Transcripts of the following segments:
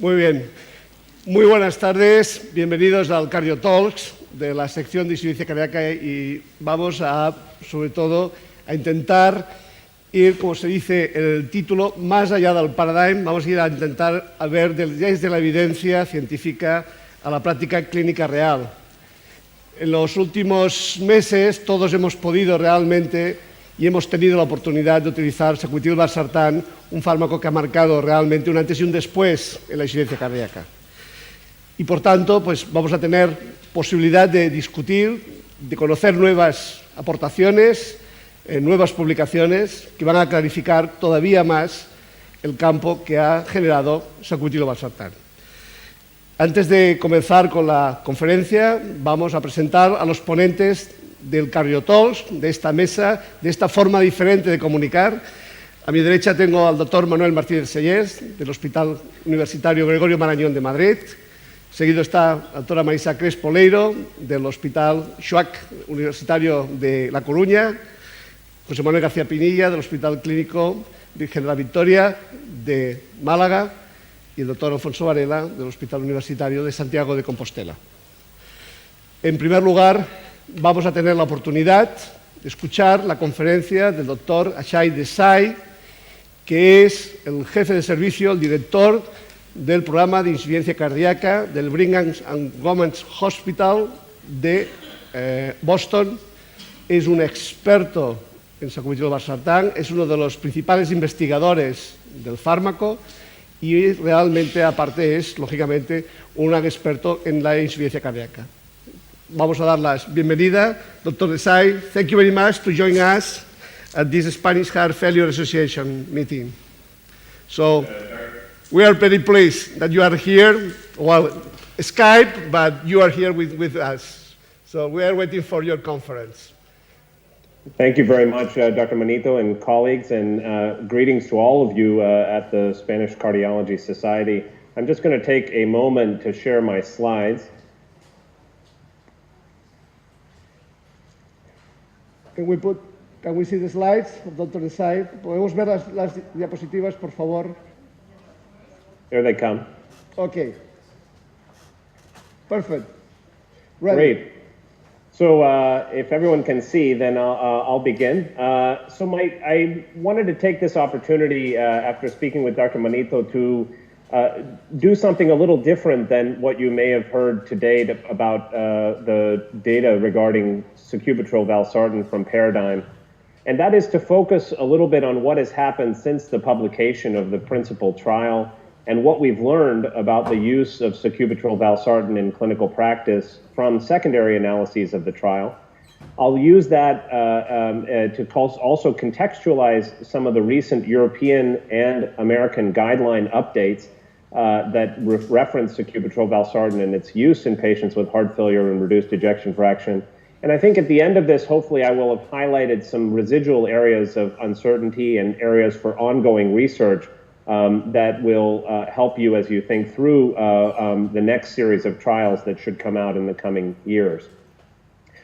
Muy bien. Muy buenas tardes. Bienvenidos al Cardio Talks de la sección de insuficiencia cardíaca y vamos a, sobre todo, a intentar ir, como se dice en el título, más allá del paradigma. Vamos a ir a intentar a ver desde la evidencia científica a la práctica clínica real. En los últimos meses todos hemos podido realmente y hemos tenido la oportunidad de utilizar sacubitril/valsartán, un fármaco que ha marcado realmente un antes y un después en la insuficiencia cardíaca. Y por tanto, pues vamos a tener posibilidad de discutir, de conocer nuevas aportaciones, nuevas publicaciones que van a clarificar todavía más el campo que ha generado sacubitril/valsartán. Antes de comenzar con la conferencia, vamos a presentar a los ponentes del Cardio Talks, de esta mesa, de esta forma diferente de comunicar. A mi derecha tengo al doctor Manuel Martínez Sellés, del Hospital Universitario Gregorio Marañón de Madrid. Seguido está la doctora Marisa Crespo Leiro, del Hospital Schuach Universitario de La Coruña. José Manuel García Pinilla, del Hospital Clínico Virgen de la Victoria de Málaga. Y el doctor Alfonso Varela, del Hospital Universitario de Santiago de Compostela. En primer lugar, vamos a tener la oportunidad de escuchar la conferencia del doctor Ajay Desai, que es el jefe de servicio, el director del programa de insuficiencia cardíaca del Brigham and Women's Hospital de Boston. Es un experto en sacubitril/valsartán, es uno de los principales investigadores del fármaco y realmente, aparte, es, lógicamente, un gran experto en la insuficiencia cardíaca. Vamos a dar la bienvenida. Dr. Desai, thank you very much to join us at this Spanish Heart Failure Association meeting. So, we are very pleased that you are here. Well, Skype, but you are here with us. So, we are waiting for your conference. Thank you very much, Dr. Manito and colleagues, and greetings to all of you at the Spanish Cardiology Society. I'm just going to take a moment to share my slides. Can we see the slides of Dr. Desai? ¿Podemos ver las diapositivas, por favor? There they come. Okay. Perfect. Ready. Great. So if everyone can see, then I'll begin. I wanted to take this opportunity after speaking with Dr. Manito to do something a little different than what you may have heard today about the data regarding sacubitril/valsartan from Paradigm. And that is to focus a little bit on what has happened since the publication of the principal trial and what we've learned about the use of sacubitril/valsartan in clinical practice from secondary analyses of the trial. I'll use that to also contextualize some of the recent European and American guideline updates that reference sacubitril/valsartan and its use in patients with heart failure and reduced ejection fraction. And I think at the end of this, hopefully I will have highlighted some residual areas of uncertainty and areas for ongoing research that will help you as you think through the next series of trials that should come out in the coming years.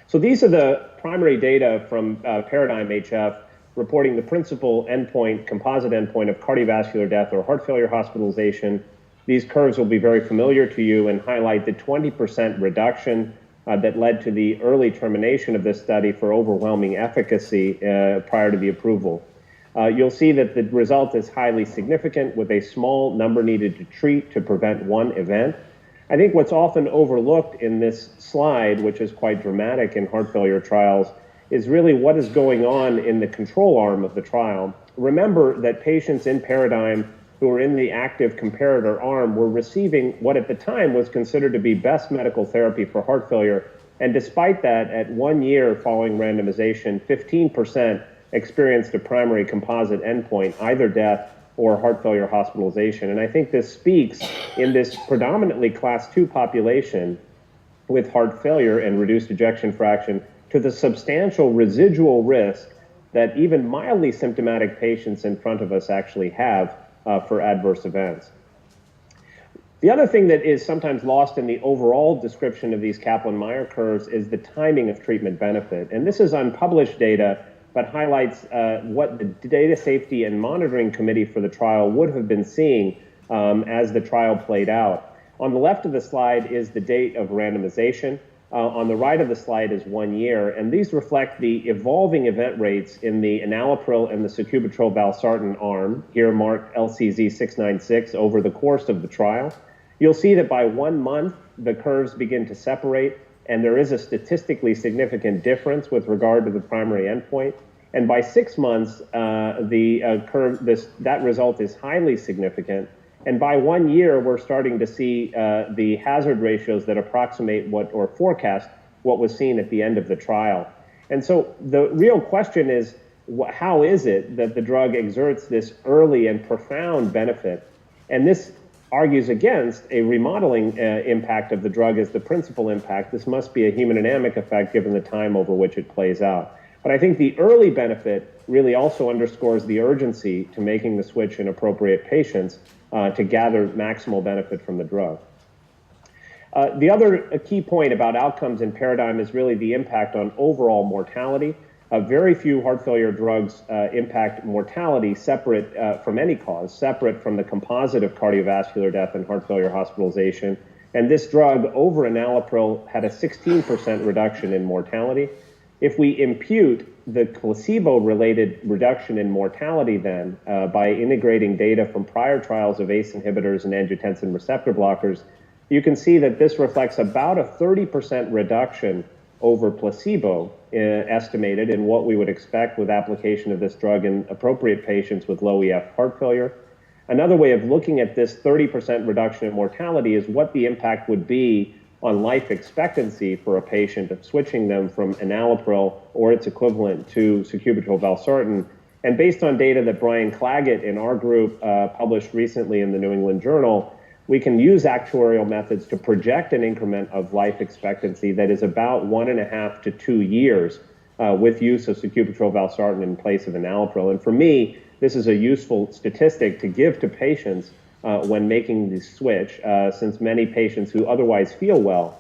So these are the primary data from Paradigm HF reporting the principal endpoint, composite endpoint of cardiovascular death or heart failure hospitalization. These curves will be very familiar to you and highlight the 20% reduction that led to the early termination of this study for overwhelming efficacy prior to the approval. You'll see that the result is highly significant with a small number needed to treat to prevent one event. I think what's often overlooked in this slide, which is quite dramatic in heart failure trials, is really what is going on in the control arm of the trial. Remember that patients in Paradigm who were in the active comparator arm were receiving what at the time was considered to be best medical therapy for heart failure. And despite that, at 1 year following randomization, 15% experienced a primary composite endpoint, either death or heart failure hospitalization. And I think this speaks in this predominantly class 2 population with heart failure and reduced ejection fraction to the substantial residual risk that even mildly symptomatic patients in front of us actually have for adverse events. The other thing that is sometimes lost in the overall description of these Kaplan-Meier curves is the timing of treatment benefit. And this is unpublished data, but highlights what the Data Safety and Monitoring Committee for the trial would have been seeing as the trial played out. On the left of the slide is the date of randomization. On the right of the slide is 1 year, and these reflect the evolving event rates in the enalapril and the sacubitril valsartan arm, here marked LCZ 696, over the course of the trial. You'll see that by 1 month, the curves begin to separate, and there is a statistically significant difference with regard to the primary endpoint. And by 6 months, that result is highly significant. And by 1 year, we're starting to see the hazard ratios that approximate or forecast what was seen at the end of the trial. And so the real question is, how is it that the drug exerts this early and profound benefit? And this argues against a remodeling impact of the drug as the principal impact. This must be a hemodynamic effect given the time over which it plays out. But I think the early benefit really also underscores the urgency to making the switch in appropriate patients to gather maximal benefit from the drug. The other key point about outcomes in Paradigm is really the impact on overall mortality. Very few heart failure drugs impact mortality separate from any cause, separate from the composite of cardiovascular death and heart failure hospitalization. And this drug over enalapril had a 16% reduction in mortality. If we impute the placebo-related reduction in mortality then by integrating data from prior trials of ACE inhibitors and angiotensin receptor blockers, you can see that this reflects about a 30% reduction over placebo estimated in what we would expect with application of this drug in appropriate patients with low EF heart failure. Another way of looking at this 30% reduction in mortality is what the impact would be on life expectancy for a patient of switching them from enalapril or its equivalent to sacubitril valsartan. And based on data that Brian Claggett in our group published recently in the New England Journal, we can use actuarial methods to project an increment of life expectancy that is about 1.5 to 2 years with use of sacubitril valsartan in place of enalapril. And for me, this is a useful statistic to give to patients when making the switch, since many patients who otherwise feel well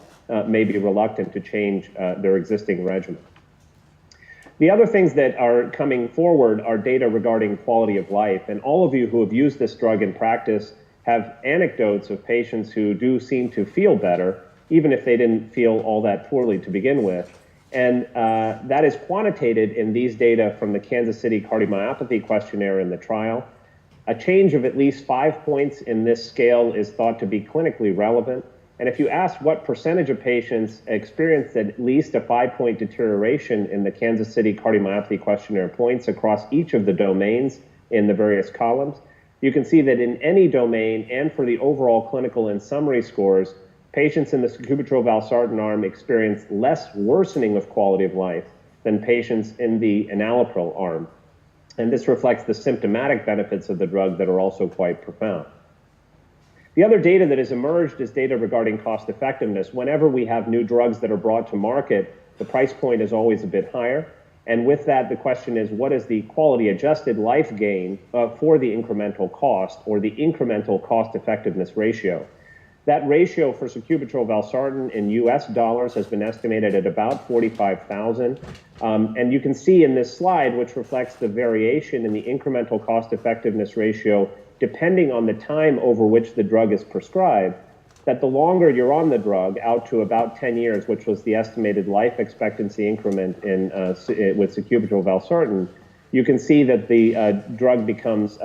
may be reluctant to change their existing regimen. The other things that are coming forward are data regarding quality of life. And all of you who have used this drug in practice have anecdotes of patients who do seem to feel better, even if they didn't feel all that poorly to begin with. And that is quantitated in these data from the Kansas City Cardiomyopathy Questionnaire in the trial. A change of at least 5 points in this scale is thought to be clinically relevant. And if you ask what percentage of patients experienced at least a 5-point deterioration in the Kansas City Cardiomyopathy Questionnaire points across each of the domains in the various columns, you can see that in any domain and for the overall clinical and summary scores, patients in the sacubitril valsartan arm experienced less worsening of quality of life than patients in the enalapril arm. And this reflects the symptomatic benefits of the drug that are also quite profound. The other data that has emerged is data regarding cost effectiveness. Whenever we have new drugs that are brought to market, the price point is always a bit higher. And with that, the question is, what is the quality adjusted life gain for the incremental cost, or the incremental cost effectiveness ratio? That ratio for sacubitril valsartan in US dollars has been estimated at about 45,000. And you can see in this slide, which reflects the variation in the incremental cost effectiveness ratio, depending on the time over which the drug is prescribed, that the longer you're on the drug, out to about 10 years, which was the estimated life expectancy increment with sacubitril valsartan, you can see that the drug becomes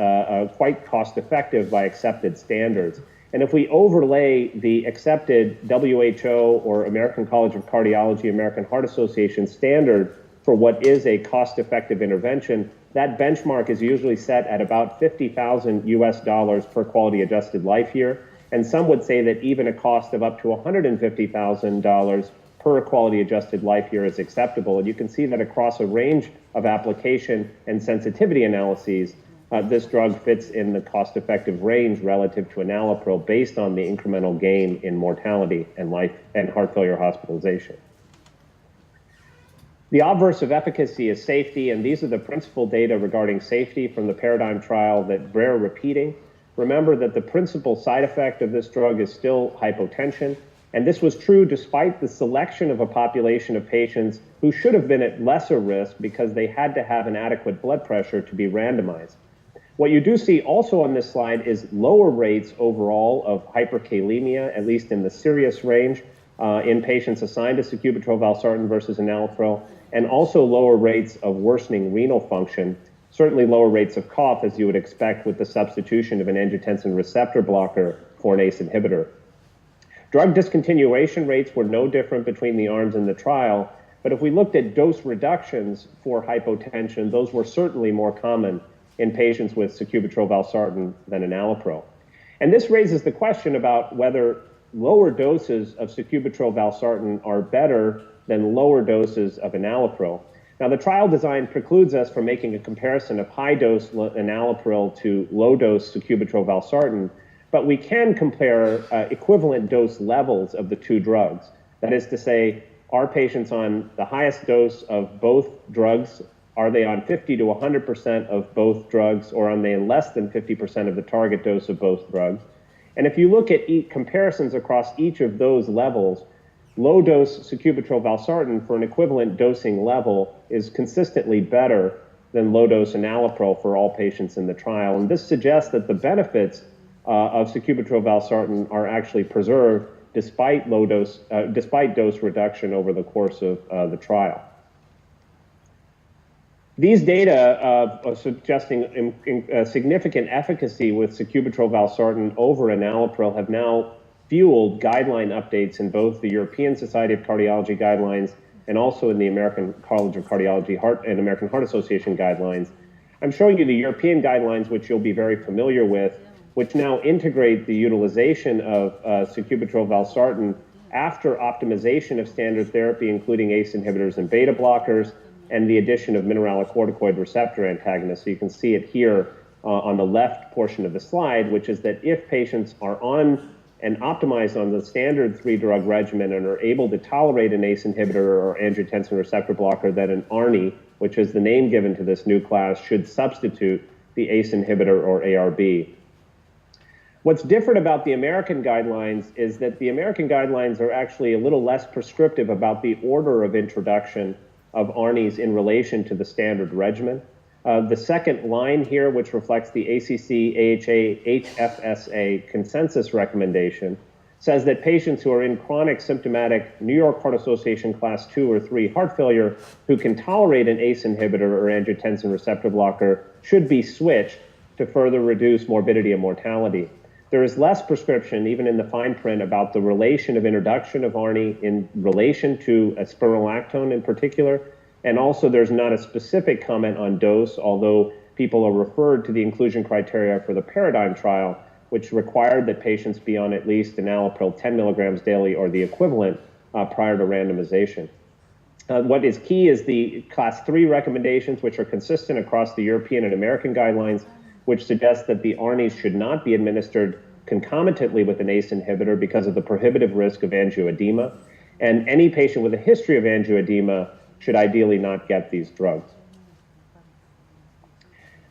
quite cost effective by accepted standards. And if we overlay the accepted WHO or American College of Cardiology, American Heart Association standard for what is a cost-effective intervention, that benchmark is usually set at about 50,000 US dollars per quality adjusted life year. And some would say that even a cost of up to $150,000 per quality adjusted life year is acceptable. And you can see that across a range of application and sensitivity analyses, this drug fits in the cost-effective range relative to enalapril based on the incremental gain in mortality and life and heart failure hospitalization. The obverse of efficacy is safety, and these are the principal data regarding safety from the Paradigm trial that bear repeating. Remember that the principal side effect of this drug is still hypotension, and this was true despite the selection of a population of patients who should have been at lesser risk because they had to have an adequate blood pressure to be randomized. What you do see also on this slide is lower rates overall of hyperkalemia, at least in the serious range, in patients assigned to sacubitril/valsartan versus enalapril, and also lower rates of worsening renal function, certainly lower rates of cough, as you would expect with the substitution of an angiotensin receptor blocker for an ACE inhibitor. Drug discontinuation rates were no different between the arms in the trial, but if we looked at dose reductions for hypotension, those were certainly more common in patients with sacubitril/valsartan than enalapril. And this raises the question about whether lower doses of sacubitril/valsartan are better than lower doses of enalapril. Now, the trial design precludes us from making a comparison of high-dose enalapril to low-dose sacubitril/valsartan, but we can compare equivalent dose levels of the two drugs. That is to say, are patients on the highest dose of both drugs? Are they on 50 to 100% of both drugs, or are they in less than 50% of the target dose of both drugs? And if you look at comparisons across each of those levels, low-dose sacubitril/valsartan for an equivalent dosing level is consistently better than low-dose enalapril for all patients in the trial. And this suggests that the benefits of sacubitril/valsartan are actually preserved despite dose reduction over the course of the trial. These data are suggesting significant efficacy with sacubitril/valsartan over enalapril have now fueled guideline updates in both the European Society of Cardiology guidelines and also in the American College of Cardiology and American Heart Association guidelines. I'm showing you the European guidelines, which you'll be very familiar with, which now integrate the utilization of sacubitril/valsartan after optimization of standard therapy, including ACE inhibitors and beta blockers, and the addition of mineralocorticoid receptor antagonists. So you can see it here on the left portion of the slide, which is that if patients are on and optimized on the standard 3-drug regimen and are able to tolerate an ACE inhibitor or angiotensin receptor blocker, that an ARNI, which is the name given to this new class, should substitute the ACE inhibitor or ARB. What's different about the American guidelines is that the American guidelines are actually a little less prescriptive about the order of introduction of ARNIs in relation to the standard regimen. The second line here, which reflects the ACC, AHA, HFSA consensus recommendation, says that patients who are in chronic symptomatic New York Heart Association class 2 or 3 heart failure who can tolerate an ACE inhibitor or angiotensin receptor blocker should be switched to further reduce morbidity and mortality. There is less prescription, even in the fine print, about the relation of introduction of ARNI in relation to spironolactone in particular. And also there's not a specific comment on dose, although people are referred to the inclusion criteria for the Paradigm trial, which required that patients be on at least enalapril 10 milligrams daily or the equivalent prior to randomization. What is key is the class 3 recommendations, which are consistent across the European and American guidelines, which suggests that the ARNIs should not be administered concomitantly with an ACE inhibitor because of the prohibitive risk of angioedema. And any patient with a history of angioedema should ideally not get these drugs.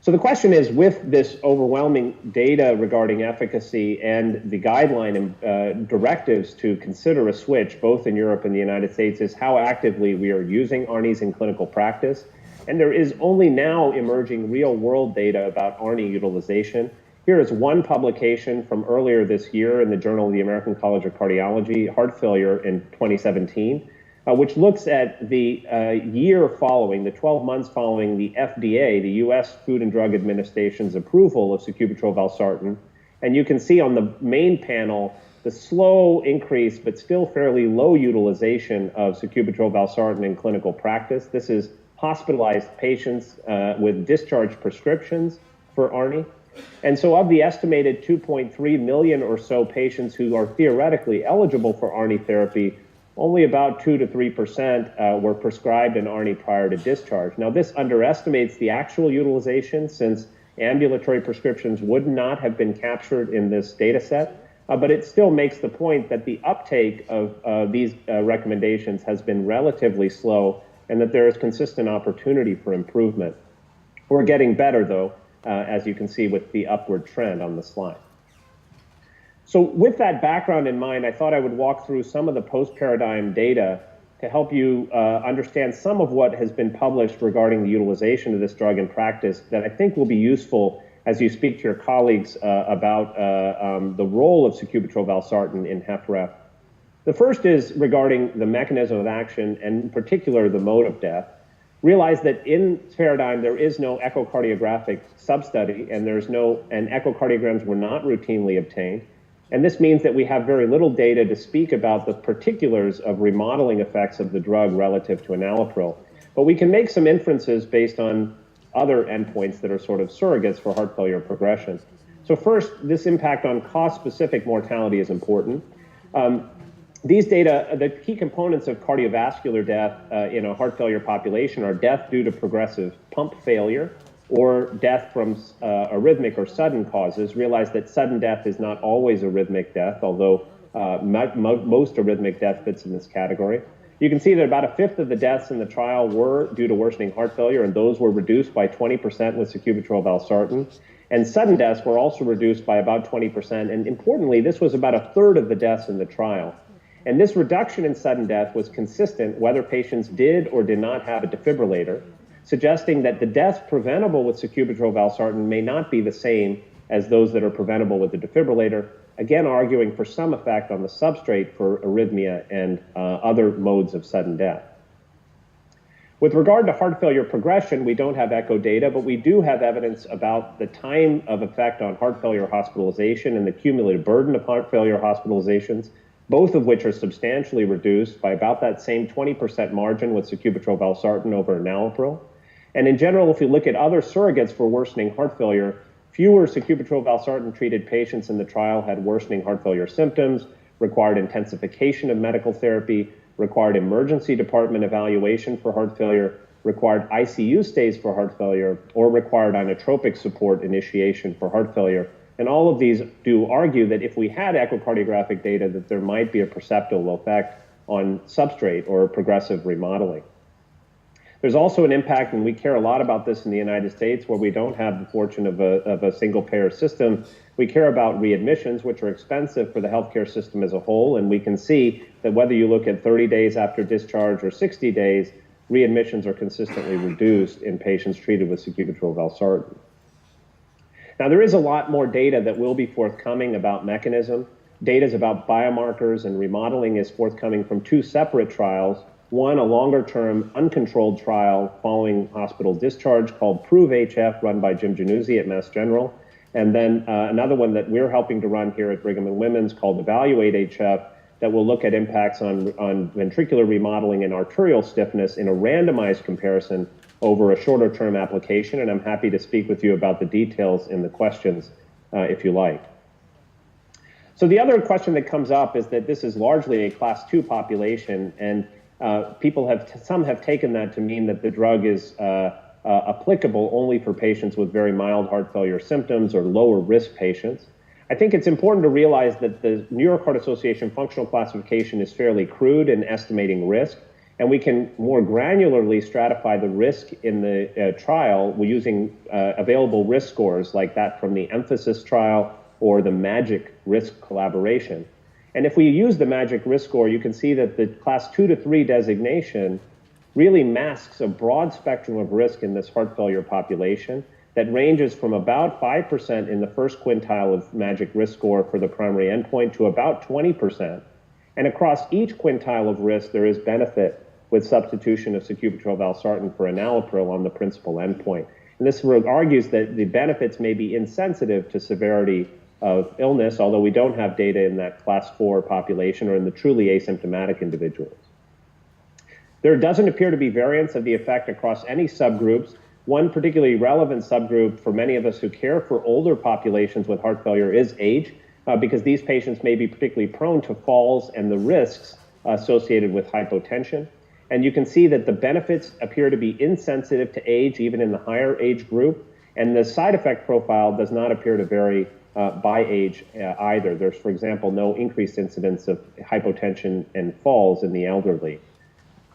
So the question is, with this overwhelming data regarding efficacy and the guideline directives to consider a switch, both in Europe and the United States, is how actively we are using ARNIs in clinical practice. And there is only now emerging real-world data about ARNI utilization. Here is one publication from earlier this year in the Journal of the American College of Cardiology, Heart Failure in 2017, which looks at the year following, the 12 months following the FDA, the U.S. Food and Drug Administration's approval of sacubitril/valsartan. And you can see on the main panel the slow increase, but still fairly low utilization of sacubitril/valsartan in clinical practice. This is hospitalized patients with discharge prescriptions for ARNI. And so of the estimated 2.3 million or so patients who are theoretically eligible for ARNI therapy, only about 2 to 3% were prescribed an ARNI prior to discharge. Now, this underestimates the actual utilization, since ambulatory prescriptions would not have been captured in this data set, but it still makes the point that the uptake of these recommendations has been relatively slow, and that there is consistent opportunity for improvement. We're getting better, though, as you can see with the upward trend on the slide. So with that background in mind, I thought I would walk through some of the post-Paradigm data to help you understand some of what has been published regarding the utilization of this drug in practice that I think will be useful as you speak to your colleagues about the role of sacubitril/valsartan in HFrEF. The first is regarding the mechanism of action, and in particular, the mode of death. Realize that in PARADIGM, there is no echocardiographic substudy, and echocardiograms were not routinely obtained. And this means that we have very little data to speak about the particulars of remodeling effects of the drug relative to enalapril. But we can make some inferences based on other endpoints that are sort of surrogates for heart failure progression. So first, this impact on cause-specific mortality is important. These data, the key components of cardiovascular death in a heart failure population are death due to progressive pump failure or death from arrhythmic or sudden causes. Realize that sudden death is not always arrhythmic death, although most arrhythmic death fits in this category. You can see that about a fifth of the deaths in the trial were due to worsening heart failure, and those were reduced by 20% with sacubitril/valsartan. And sudden deaths were also reduced by about 20%. And importantly, this was about a third of the deaths in the trial. And this reduction in sudden death was consistent whether patients did or did not have a defibrillator, suggesting that the deaths preventable with sacubitril/valsartan may not be the same as those that are preventable with the defibrillator, again arguing for some effect on the substrate for arrhythmia and other modes of sudden death. With regard to heart failure progression, we don't have echo data, but we do have evidence about the time of effect on heart failure hospitalization and the cumulative burden of heart failure hospitalizations, both of which are substantially reduced by about that same 20% margin with sacubitril/valsartan over enalapril. And in general, if you look at other surrogates for worsening heart failure, fewer sacubitril/valsartan treated patients in the trial had worsening heart failure symptoms, required intensification of medical therapy, required emergency department evaluation for heart failure, required ICU stays for heart failure, or required inotropic support initiation for heart failure. And all of these do argue that if we had echocardiographic data, that there might be a perceptible effect on substrate or progressive remodeling. There's also an impact, and we care a lot about this in the United States, where we don't have the fortune of a single-payer system. We care about readmissions, which are expensive for the healthcare system as a whole, and we can see that whether you look at 30 days after discharge or 60 days, readmissions are consistently reduced in patients treated with sacubitril/valsartan. Now, there is a lot more data that will be forthcoming about mechanism. Data about biomarkers and remodeling is forthcoming from two separate trials. One, a longer-term uncontrolled trial following hospital discharge called PROVE-HF, run by Jim Januzzi at Mass General. And then another one that we're helping to run here at Brigham and Women's called EVALUATE-HF that will look at impacts on ventricular remodeling and arterial stiffness in a randomized comparison over a shorter-term application. And I'm happy to speak with you about the details in the questions if you like. So the other question that comes up is that this is largely a class 2 population, and some have taken that to mean that the drug is applicable only for patients with very mild heart failure symptoms or lower risk patients. I think it's important to realize that the New York Heart Association functional classification is fairly crude in estimating risk, and we can more granularly stratify the risk in the trial using available risk scores like that from the EMPhASIS trial or the MAGIC risk collaboration. And if we use the MAGIC risk score, you can see that the class 2 to 3 designation really masks a broad spectrum of risk in this heart failure population that ranges from about 5% in the first quintile of MAGIC risk score for the primary endpoint to about 20%. And across each quintile of risk, there is benefit with substitution of sacubitril/valsartan for enalapril on the principal endpoint. And this argues that the benefits may be insensitive to severity of illness, although we don't have data in that class 4 population or in the truly asymptomatic individuals. There doesn't appear to be variance of the effect across any subgroups. One particularly relevant subgroup for many of us who care for older populations with heart failure is age, because these patients may be particularly prone to falls and the risks associated with hypotension. And you can see that the benefits appear to be insensitive to age, even in the higher age group, and the side effect profile does not appear to vary by age either. There's, for example, no increased incidence of hypotension and falls in the elderly.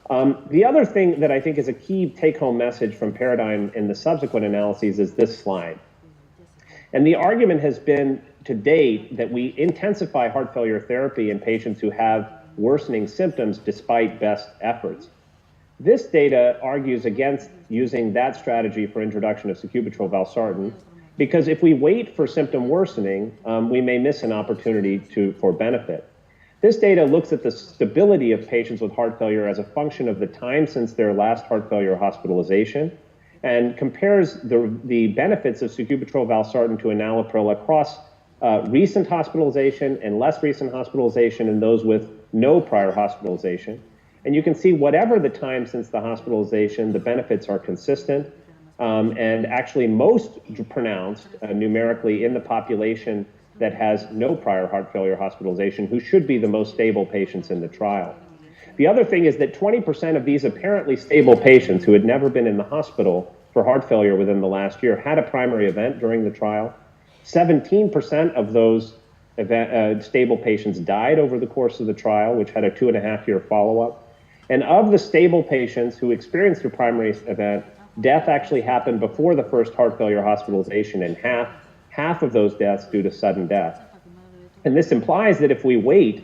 The other thing that I think is a key take-home message from PARADIGM in the subsequent analyses is this slide. And the argument has been to date that we intensify heart failure therapy in patients who have worsening symptoms despite best efforts. This data argues against using that strategy for introduction of sacubitril/valsartan. because if we wait for symptom worsening, we may miss an opportunity for benefit. This data looks at the stability of patients with heart failure as a function of the time since their last heart failure hospitalization, and compares the benefits of sacubitril/valsartan to enalapril across recent hospitalization and less recent hospitalization and those with no prior hospitalization. And you can see whatever the time since the hospitalization, the benefits are consistent and actually most pronounced numerically in the population that has no prior heart failure hospitalization, who should be the most stable patients in the trial. The other thing is that 20% of these apparently stable patients who had never been in the hospital for heart failure within the last year had a primary event during the trial. 17% of those stable patients died over the course of the trial, which had a 2.5-year follow-up. And of the stable patients who experienced a primary event, death actually happened before the first heart failure hospitalization, and half of those deaths due to sudden death. And this implies that if we wait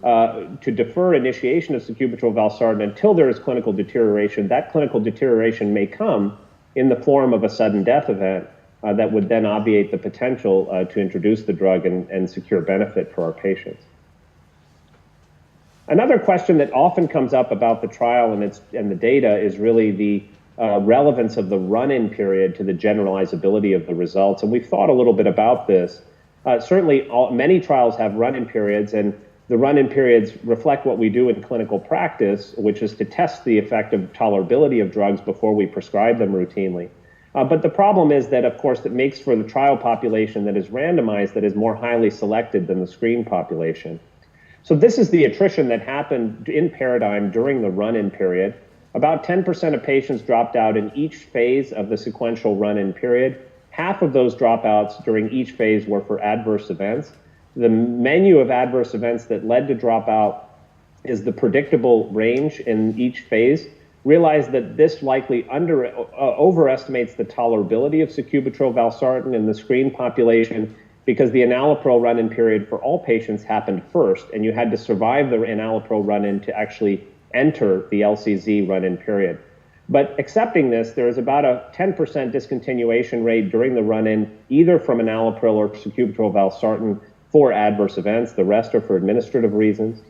to defer initiation of sacubitril/valsartan until there is clinical deterioration, that clinical deterioration may come in the form of a sudden death event that would then obviate the potential to introduce the drug and secure benefit for our patients. Another question that often comes up about the trial and the data is really the relevance of the run-in period to the generalizability of the results. And we've thought a little bit about this. Certainly, many trials have run-in periods, and the run-in periods reflect what we do in clinical practice, which is to test the effect of tolerability of drugs before we prescribe them routinely. But the problem is that, of course, it makes for the trial population that is randomized that is more highly selected than the screen population. So this is the attrition that happened in Paradigm during the run-in period. About 10% of patients dropped out in each phase of the sequential run-in period. Half of those dropouts during each phase were for adverse events. The menu of adverse events that led to dropout is the predictable range in each phase. Realize that this likely overestimates the tolerability of sacubitril/valsartan in the screen population, because the enalapril run-in period for all patients happened first, and you had to survive the enalapril run-in to actually enter the LCZ run-in period. But accepting this, there is about a 10% discontinuation rate during the run-in, either from enalapril or sacubitril/valsartan for adverse events. The rest are for administrative reasons.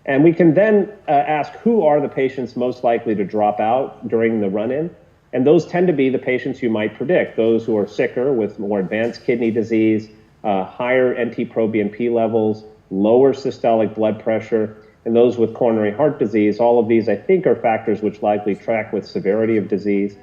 And we can then ask, who are the patients most likely to drop out during the run-in? And those tend to be the patients you might predict, those who are sicker with more advanced kidney disease, higher NT-proBNP levels, lower systolic blood pressure, and those with coronary heart disease. All of these, I think, are factors which likely track with severity of disease.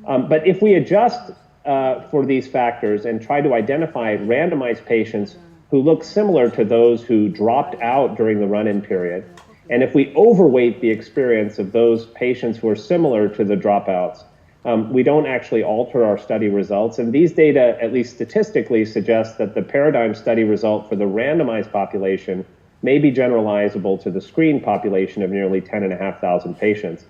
But if we adjust for these factors and try to identify randomized patients who look similar to those who dropped out during the run-in period, and if we overweight the experience of those patients who are similar to the dropouts, we don't actually alter our study results. And these data, at least statistically, suggest that the Paradigm study result for the randomized population may be generalizable to the screen population of nearly 10,500 patients.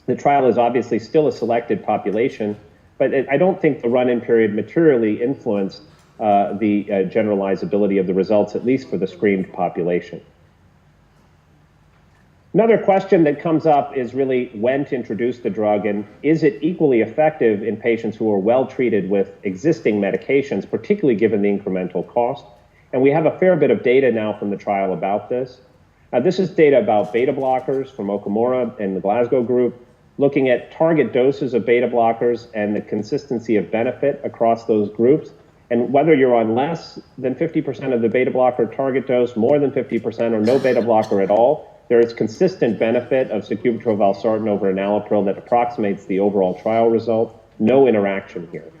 The trial is obviously still a selected population, but I don't think the run-in period materially influenced the generalizability of the results, at least for the screened population. Another question that comes up is really when to introduce the drug, and is it equally effective in patients who are well treated with existing medications, particularly given the incremental cost? And we have a fair bit of data now from the trial about this. This is data about beta blockers from Okamura and the Glasgow group, looking at target doses of beta blockers and the consistency of benefit across those groups. And whether you're on less than 50% of the beta blocker target dose, more than 50%, or no beta blocker at all, there is consistent benefit of sacubitril/valsartan over enalapril that approximates the overall trial result. No interaction here.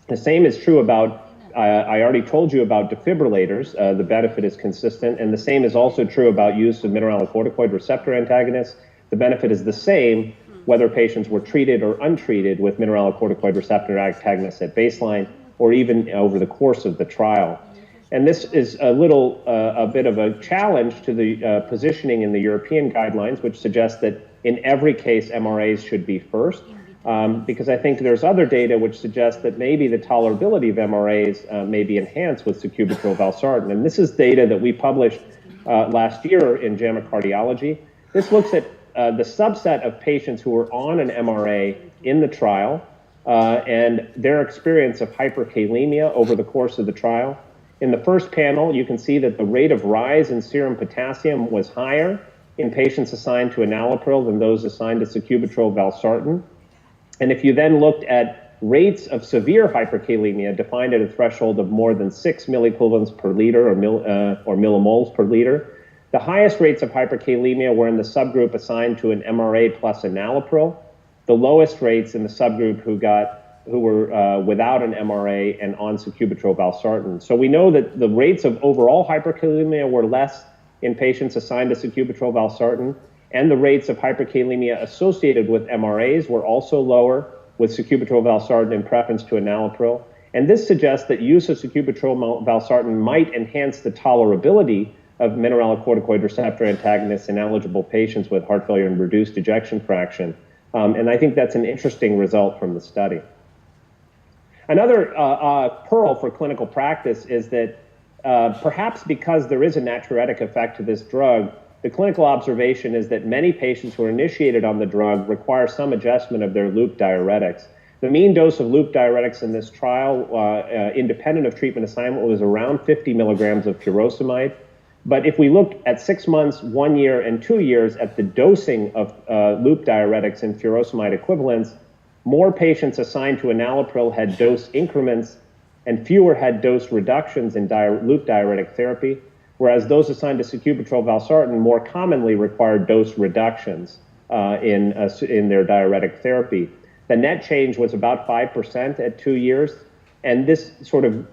The same is true about, I already told you about defibrillators. The benefit is consistent. And the same is also true about use of mineralocorticoid receptor antagonists. The benefit is the same whether patients were treated or untreated with mineralocorticoid receptor antagonists at baseline or even over the course of the trial. And this is a bit of a challenge to the positioning in the European guidelines, which suggests that in every case, MRAs should be first, because I think there's other data which suggests that maybe the tolerability of MRAs may be enhanced with sacubitril/valsartan. And this is data that we published last year in JAMA Cardiology. This looks at the subset of patients who were on an MRA in the trial, and their experience of hyperkalemia over the course of the trial. In the first panel, you can see that the rate of rise in serum potassium was higher in patients assigned to enalapril than those assigned to sacubitril/valsartan. And if you then looked at rates of severe hyperkalemia defined at a threshold of more than 6 milliequivalents per liter or millimoles per liter, the highest rates of hyperkalemia were in the subgroup assigned to an MRA plus enalapril, the lowest rates in the subgroup who were without an MRA and on sacubitril/valsartan. So we know that the rates of overall hyperkalemia were less in patients assigned to sacubitril/valsartan, and the rates of hyperkalemia associated with MRAs were also lower with sacubitril/valsartan in preference to enalapril. And this suggests that use of sacubitril/valsartan might enhance the tolerability of mineralocorticoid receptor antagonists in eligible patients with heart failure and reduced ejection fraction. And I think that's an interesting result from the study. Another pearl for clinical practice is that perhaps because there is a natriuretic effect to this drug, the clinical observation is that many patients who are initiated on the drug require some adjustment of their loop diuretics. The mean dose of loop diuretics in this trial, independent of treatment assignment, was around 50 milligrams of furosemide. But if we look at 6 months, 1 year, and 2 years at the dosing of loop diuretics in furosemide equivalents, more patients assigned to enalapril had dose increments and fewer had dose reductions in loop diuretic therapy, whereas those assigned to sacubitril/valsartan more commonly required dose reductions in their diuretic therapy. The net change was about 5% at 2 years. And this sort of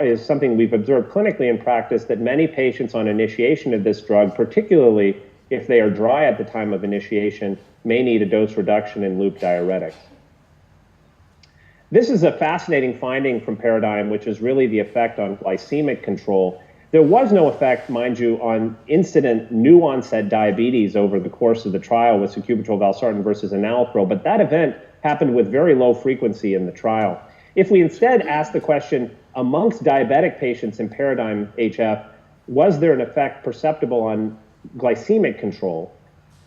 is something we've observed clinically in practice, that many patients on initiation of this drug, particularly if they are dry at the time of initiation, may need a dose reduction in loop diuretics. This is a fascinating finding from PARADIGM, which is really the effect on glycemic control. There was no effect, mind you, on incident new onset diabetes over the course of the trial with sacubitril/valsartan versus enalapril, but that event happened with very low frequency in the trial. If we instead ask the question, amongst diabetic patients in PARADIGM-HF, was there an effect perceptible on glycemic control?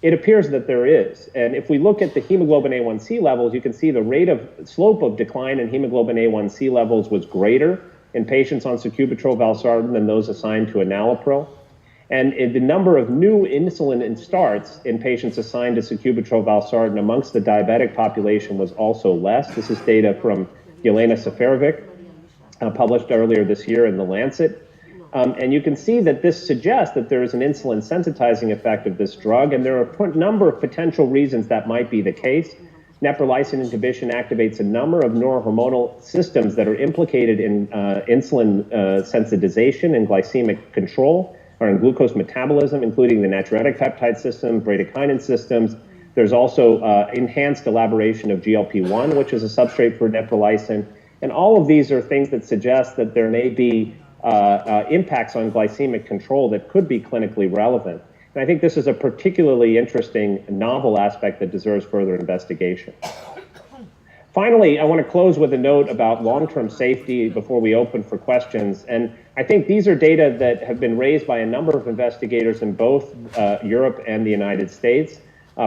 It appears that there is. And if we look at the hemoglobin A1C levels, you can see the slope of decline in hemoglobin A1C levels was greater in patients on sacubitril/valsartan than those assigned to enalapril. And the number of new insulin starts in patients assigned to sacubitril/valsartan amongst the diabetic population was also less. This is data from Yelena Seferovic, published earlier this year in The Lancet. And you can see that this suggests that there is an insulin sensitizing effect of this drug, and there are a number of potential reasons that might be the case. Neprilysin inhibition activates a number of neurohormonal systems that are implicated in insulin sensitization and glycemic control, or in glucose metabolism, including the natriuretic peptide system, bradykinin systems. There's also enhanced elaboration of GLP-1, which is a substrate for neprilysin. And all of these are things that suggest that there may be impacts on glycemic control that could be clinically relevant. And I think this is a particularly interesting novel aspect that deserves further investigation. Finally, I want to close with a note about long-term safety before we open for questions. And I think these are data that have been raised by a number of investigators in both Europe and the United States.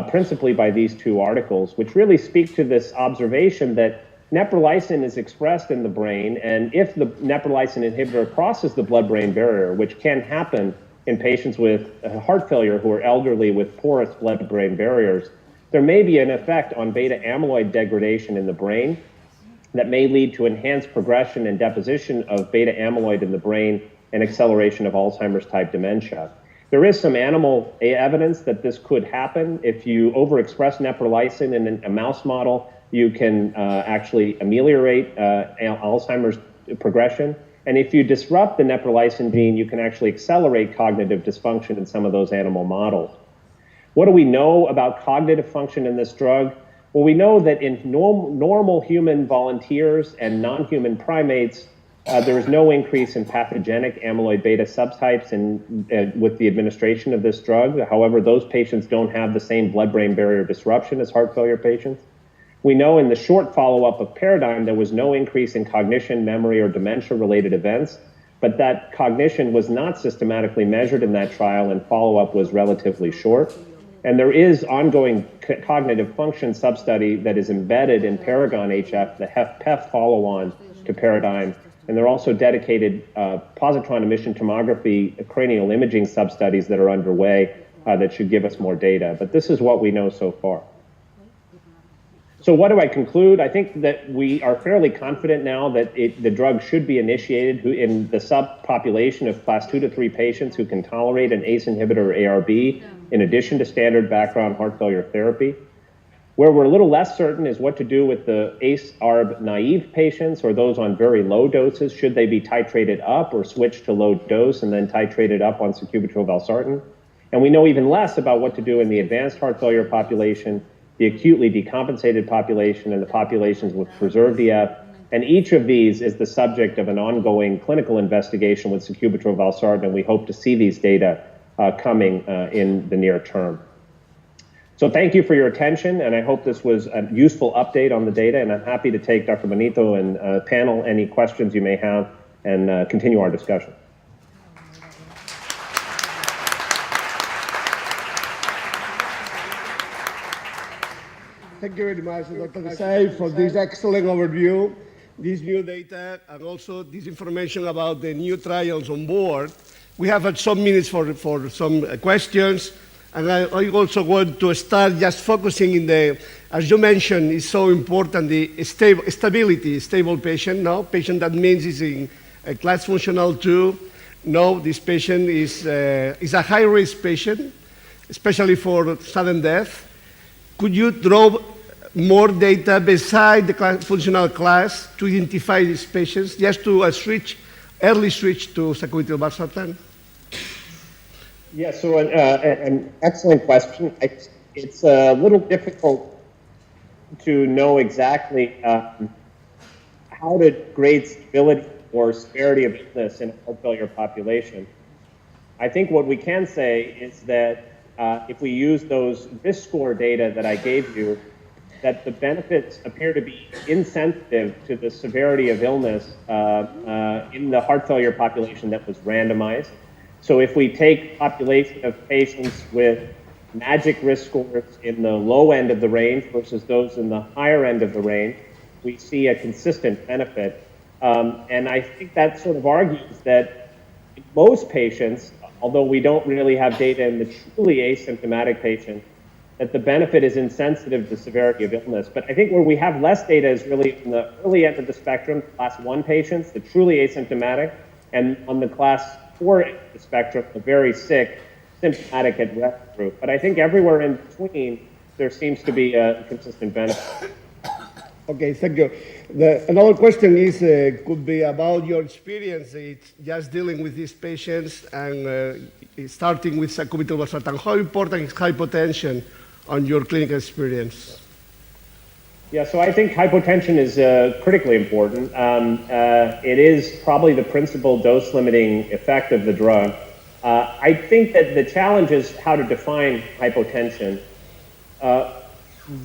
Principally by these two articles, which really speak to this observation that neprilysin is expressed in the brain, and if the neprilysin inhibitor crosses the blood-brain barrier, which can happen in patients with heart failure who are elderly with porous blood-brain barriers, there may be an effect on beta amyloid degradation in the brain that may lead to enhanced progression and deposition of beta amyloid in the brain and acceleration of Alzheimer's type dementia. There is some animal evidence that this could happen. If you overexpress neprilysin in a mouse model, you can actually ameliorate Alzheimer's progression. And if you disrupt the neprilysin gene, you can actually accelerate cognitive dysfunction in some of those animal models. What do we know about cognitive function in this drug? Well, we know that in normal human volunteers and non-human primates, there is no increase in pathogenic amyloid beta subtypes with the administration of this drug. However, those patients don't have the same blood-brain barrier disruption as heart failure patients. We know in the short follow-up of PARADIGM, there was no increase in cognition, memory, or dementia-related events, but that cognition was not systematically measured in that trial, and follow-up was relatively short. And there is ongoing cognitive function sub-study that is embedded in Paragon-HF, the HFpEF follow-on to Paradigm. And there are also dedicated positron emission tomography cranial imaging sub-studies that are underway that should give us more data. But this is what we know so far. So what do I conclude? I think that we are fairly confident now that the drug should be initiated in the subpopulation of class 2 to 3 patients who can tolerate an ACE inhibitor or ARB in addition to standard background heart failure therapy. Where we're a little less certain is what to do with the ACE-ARB naive patients or those on very low doses. Should they be titrated up or switched to low dose and then titrated up on sacubitril/valsartan? And we know even less about what to do in the advanced heart failure population, the acutely decompensated population, and the populations with preserved EF. And each of these is the subject of an ongoing clinical investigation with sacubitril/valsartan, and we hope to see these data coming in the near term. So thank you for your attention, and I hope this was a useful update on the data, and I'm happy to take Dr. Manito and panel any questions you may have and continue our discussion. Thank you very much, Dr. Desai, for this excellent overview, this new data, and also this information about the new trials on board. We have had some minutes for some questions, and I also want to start just focusing in the, as you mentioned, it's so important, the stability, stable patient, no? Patient that means is in a class functional 2. No, this patient is a high-risk patient, especially for sudden death. Could you draw more data beside the functional class to identify these patients, just to early switch to sacubitril/valsartan? Yeah, so an excellent question. It's a little difficult to know exactly how to grade stability or severity of illness in a heart failure population. I think what we can say is that if we use those risk score data that I gave you, that the benefits appear to be insensitive to the severity of illness in the heart failure population that was randomized. So if we take population of patients with MAGIC risk scores in the low end of the range versus those in the higher end of the range, we see a consistent benefit. And I think that sort of argues that in most patients, although we don't really have data in the truly asymptomatic patient, that the benefit is insensitive to severity of illness. But I think where we have less data is really in the early end of the spectrum, class 1 patients, the truly asymptomatic, and on the class 4 end of the spectrum, the very sick, symptomatic at rest group. But I think everywhere in between, there seems to be a consistent benefit. Okay, thank you. Another question is, could be about your experience just dealing with these patients and starting with sacubitril/valsartan. How important is hypotension on your clinical experience? Yeah, so I think hypotension is critically important. It is probably the principal dose-limiting effect of the drug. I think that the challenge is how to define hypotension.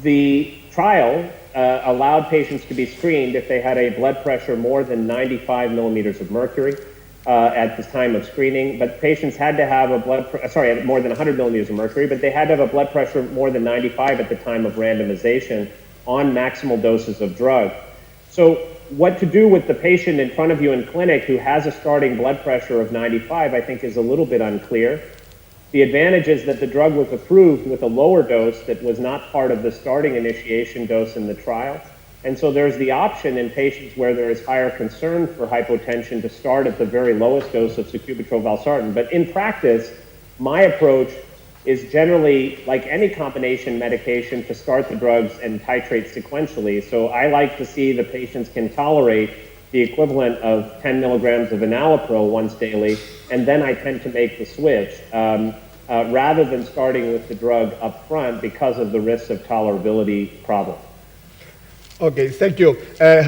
The trial allowed patients to be screened if they had a blood pressure more than 95 millimeters of mercury at the time of screening, but patients had to have a more than 100 millimeters of mercury, but they had to have a blood pressure more than 95 at the time of randomization on maximal doses of drug. So what to do with the patient in front of you in clinic who has a starting blood pressure of 95, I think is a little bit unclear. The advantage is that the drug was approved with a lower dose that was not part of the starting initiation dose in the trial. And so there's the option in patients where there is higher concern for hypotension to start at the very lowest dose of sacubitril/valsartan. But in practice, my approach is generally, like any combination medication, to start the drugs and titrate sequentially. So I like to see the patients can tolerate the equivalent of 10 milligrams of enalapril once daily, and then I tend to make the switch, rather than starting with the drug up front because of the risks of tolerability problems. Okay, thank you.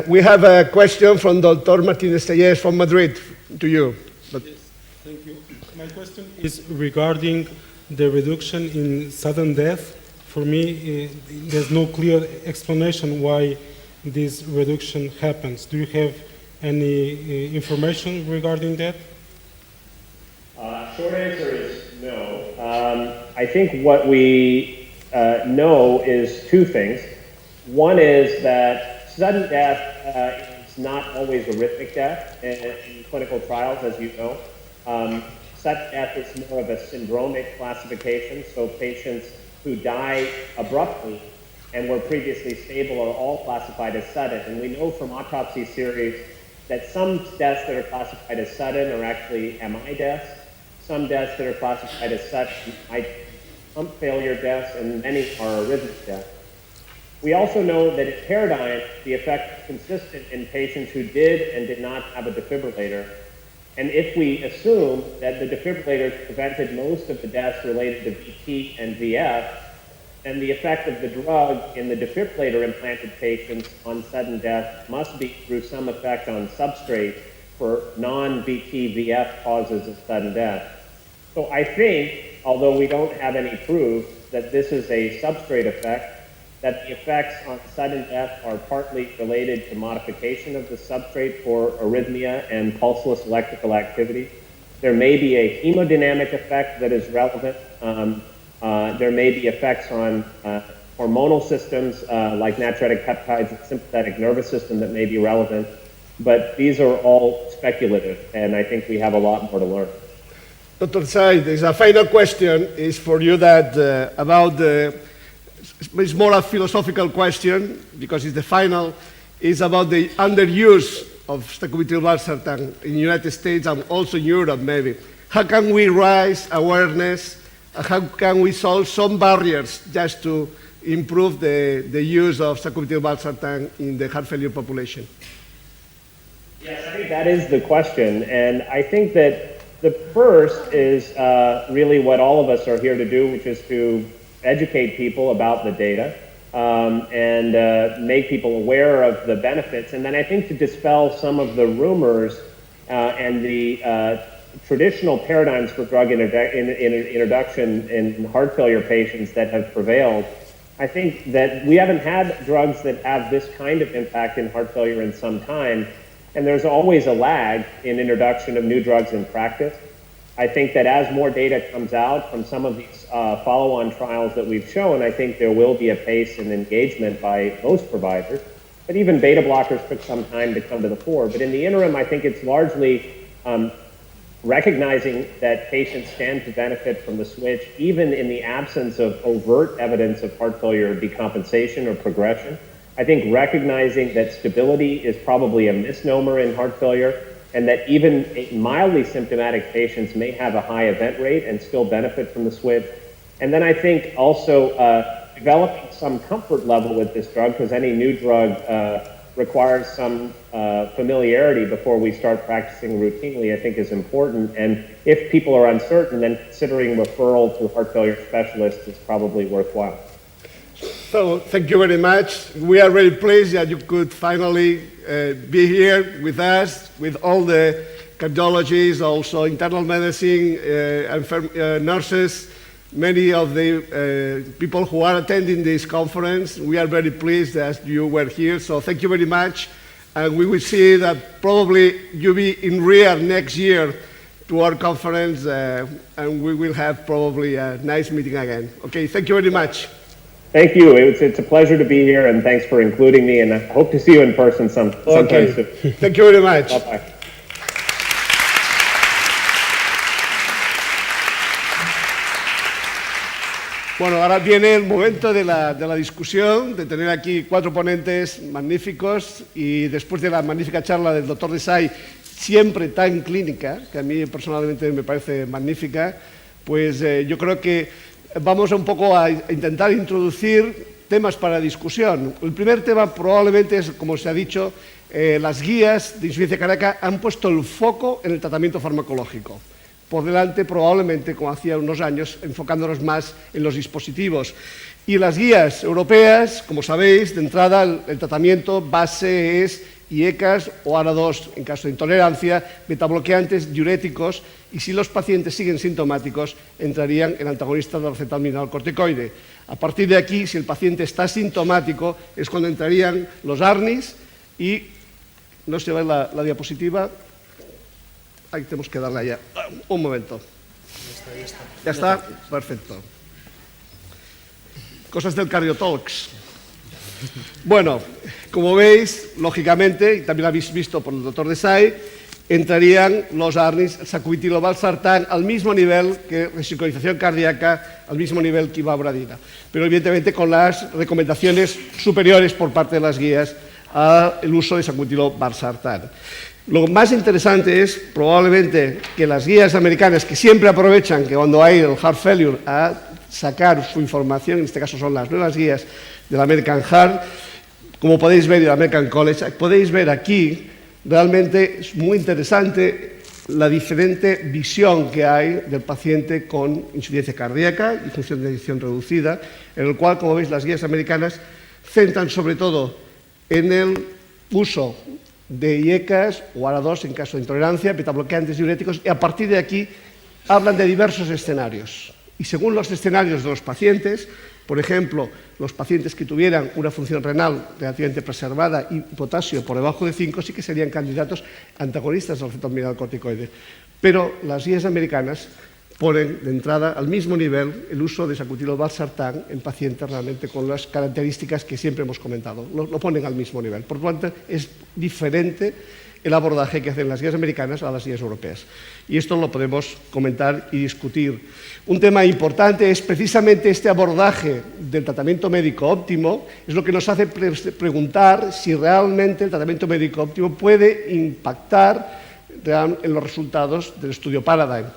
We have a question from Dr. Martinez-Tellez from Madrid to you. Yes, thank you. My question is regarding the reduction in sudden death. For me, there's no clear explanation why this reduction happens. Do you have any information regarding that? Short answer is no. I think what we know is two things. One is that sudden death is not always arrhythmic death in clinical trials, as you know. Sudden death is more of a syndromic classification, so patients who die abruptly and were previously stable are all classified as sudden. And we know from autopsy series that some deaths that are classified as sudden are actually MI deaths, some deaths that are classified as sudden are pump failure deaths, and many are arrhythmic deaths. We also know that in paradigm, the effect is consistent in patients who did and did not have a defibrillator. And if we assume that the defibrillators prevented most of the deaths related to VT and VF, then the effect of the drug in the defibrillator implanted patients on sudden death must be through some effect on substrate for non-VT VF causes of sudden death. So I think, although we don't have any proof that this is a substrate effect, that the effects on sudden death are partly related to modification of the substrate for arrhythmia and pulseless electrical activity. There may be a hemodynamic effect that is relevant. There may be effects on hormonal systems like natriuretic peptides and sympathetic nervous system that may be relevant. But these are all speculative, and I think we have a lot more to learn. Dr. Tsai, there's a final question is for you that about the, it's more a philosophical question because it's the final, is about the underuse of sacubitril/valsartan in the United States and also in Europe maybe. How can we raise awareness? How can we solve some barriers just to improve the use of sacubitril/valsartan in the heart failure population? Yes, I think that is the question, and I think that the first is really what all of us are here to do, which is to educate people about the data and make people aware of the benefits, and then I think to dispel some of the rumors and the traditional paradigms for drug introduction in heart failure patients that have prevailed. I think that we haven't had drugs that have this kind of impact in heart failure in some time, and there's always a lag in introduction of new drugs in practice. I think that as more data comes out from some of these follow-on trials that we've shown, I think there will be a pace and engagement by most providers. But even beta blockers took some time to come to the fore. But in the interim, I think it's largely recognizing that patients stand to benefit from the switch, even in the absence of overt evidence of heart failure decompensation or progression. I think recognizing that stability is probably a misnomer in heart failure, and that even mildly symptomatic patients may have a high event rate and still benefit from the switch. And then I think also developing some comfort level with this drug, because any new drug requires some familiarity before we start practicing routinely, I think is important. And if people are uncertain, then considering referral to heart failure specialists is probably worthwhile. So thank you very much. We are very pleased that you could finally be here with us, with all the cardiologists, also internal medicine, and nurses, many of the people who are attending this conference. We are very pleased that you were here, so thank you very much. And we will see that probably you'll be in Rio next year to our conference, and we will have probably a nice meeting again. Okay, thank you very much. Thank you. It's a pleasure to be here, and thanks for including me, and I hope to see you in person sometime soon. Thank you very much. Bye-bye. Bueno, ahora viene el momento de la discusión, de tener aquí 4 ponentes magníficos y después de la magnífica charla del doctor Desai, siempre tan clínica, que a mí personalmente me parece magnífica, pues yo creo que vamos un poco a intentar introducir temas para discusión. El primer tema probablemente es, como se ha dicho, las guías de insuficiencia cardíaca han puesto el foco en el tratamiento farmacológico. Por delante, probablemente, como hacía unos años, enfocándonos más en los dispositivos. Y las guías europeas, como sabéis, de entrada el tratamiento base es IECAS o ARA2 en caso de intolerancia, betabloqueantes, diuréticos, y si los pacientes siguen sintomáticos, entrarían en antagonistas del acetalminorcorticoide. A partir de aquí, si el paciente está sintomático, es cuando entrarían los ARNIs y, no se ve la diapositiva, ahí tenemos que darle ya, un momento. Ya está, perfecto. cosas del Cardiotalks. Bueno, como veis, lógicamente, y también lo habéis visto por el doctor Desai, entrarían los ARNIs, sacubitril valsartán, al mismo nivel que resincronización cardíaca, al mismo nivel que ivabradina, pero evidentemente con las recomendaciones superiores por parte de las guías al uso de sacubitril valsartán. Lo más interesante es probablemente que las guías americanas, que siempre aprovechan que cuando hay el heart failure a sacar su información, en este caso son las nuevas guías de la American Heart, como podéis ver, y la American College, podéis ver aquí, realmente es muy interesante la diferente visión que hay del paciente con insuficiencia cardíaca y función de eyección reducida, en el cual, como veis, las guías americanas centran sobre todo en el uso de IECAS o ARA2 en caso de intolerancia, betabloqueantes diuréticos, y a partir de aquí hablan de diversos escenarios. Y según los escenarios de los pacientes, por ejemplo, los pacientes que tuvieran una función renal relativamente preservada y potasio por debajo de 5 sí que serían candidatos antagonistas al receptor mineralocorticoide. Pero las guías americanas ponen de entrada al mismo nivel el uso de sacubitril valsartán en pacientes realmente con las características que siempre hemos comentado. Lo ponen al mismo nivel. Por lo tanto, es diferente el abordaje que hacen las guías americanas a las guías europeas. Y esto lo podemos comentar y discutir. Un tema importante es precisamente este abordaje del tratamiento médico óptimo, es lo que nos hace preguntar si realmente el tratamiento médico óptimo puede impactar en los resultados del estudio Paradigm.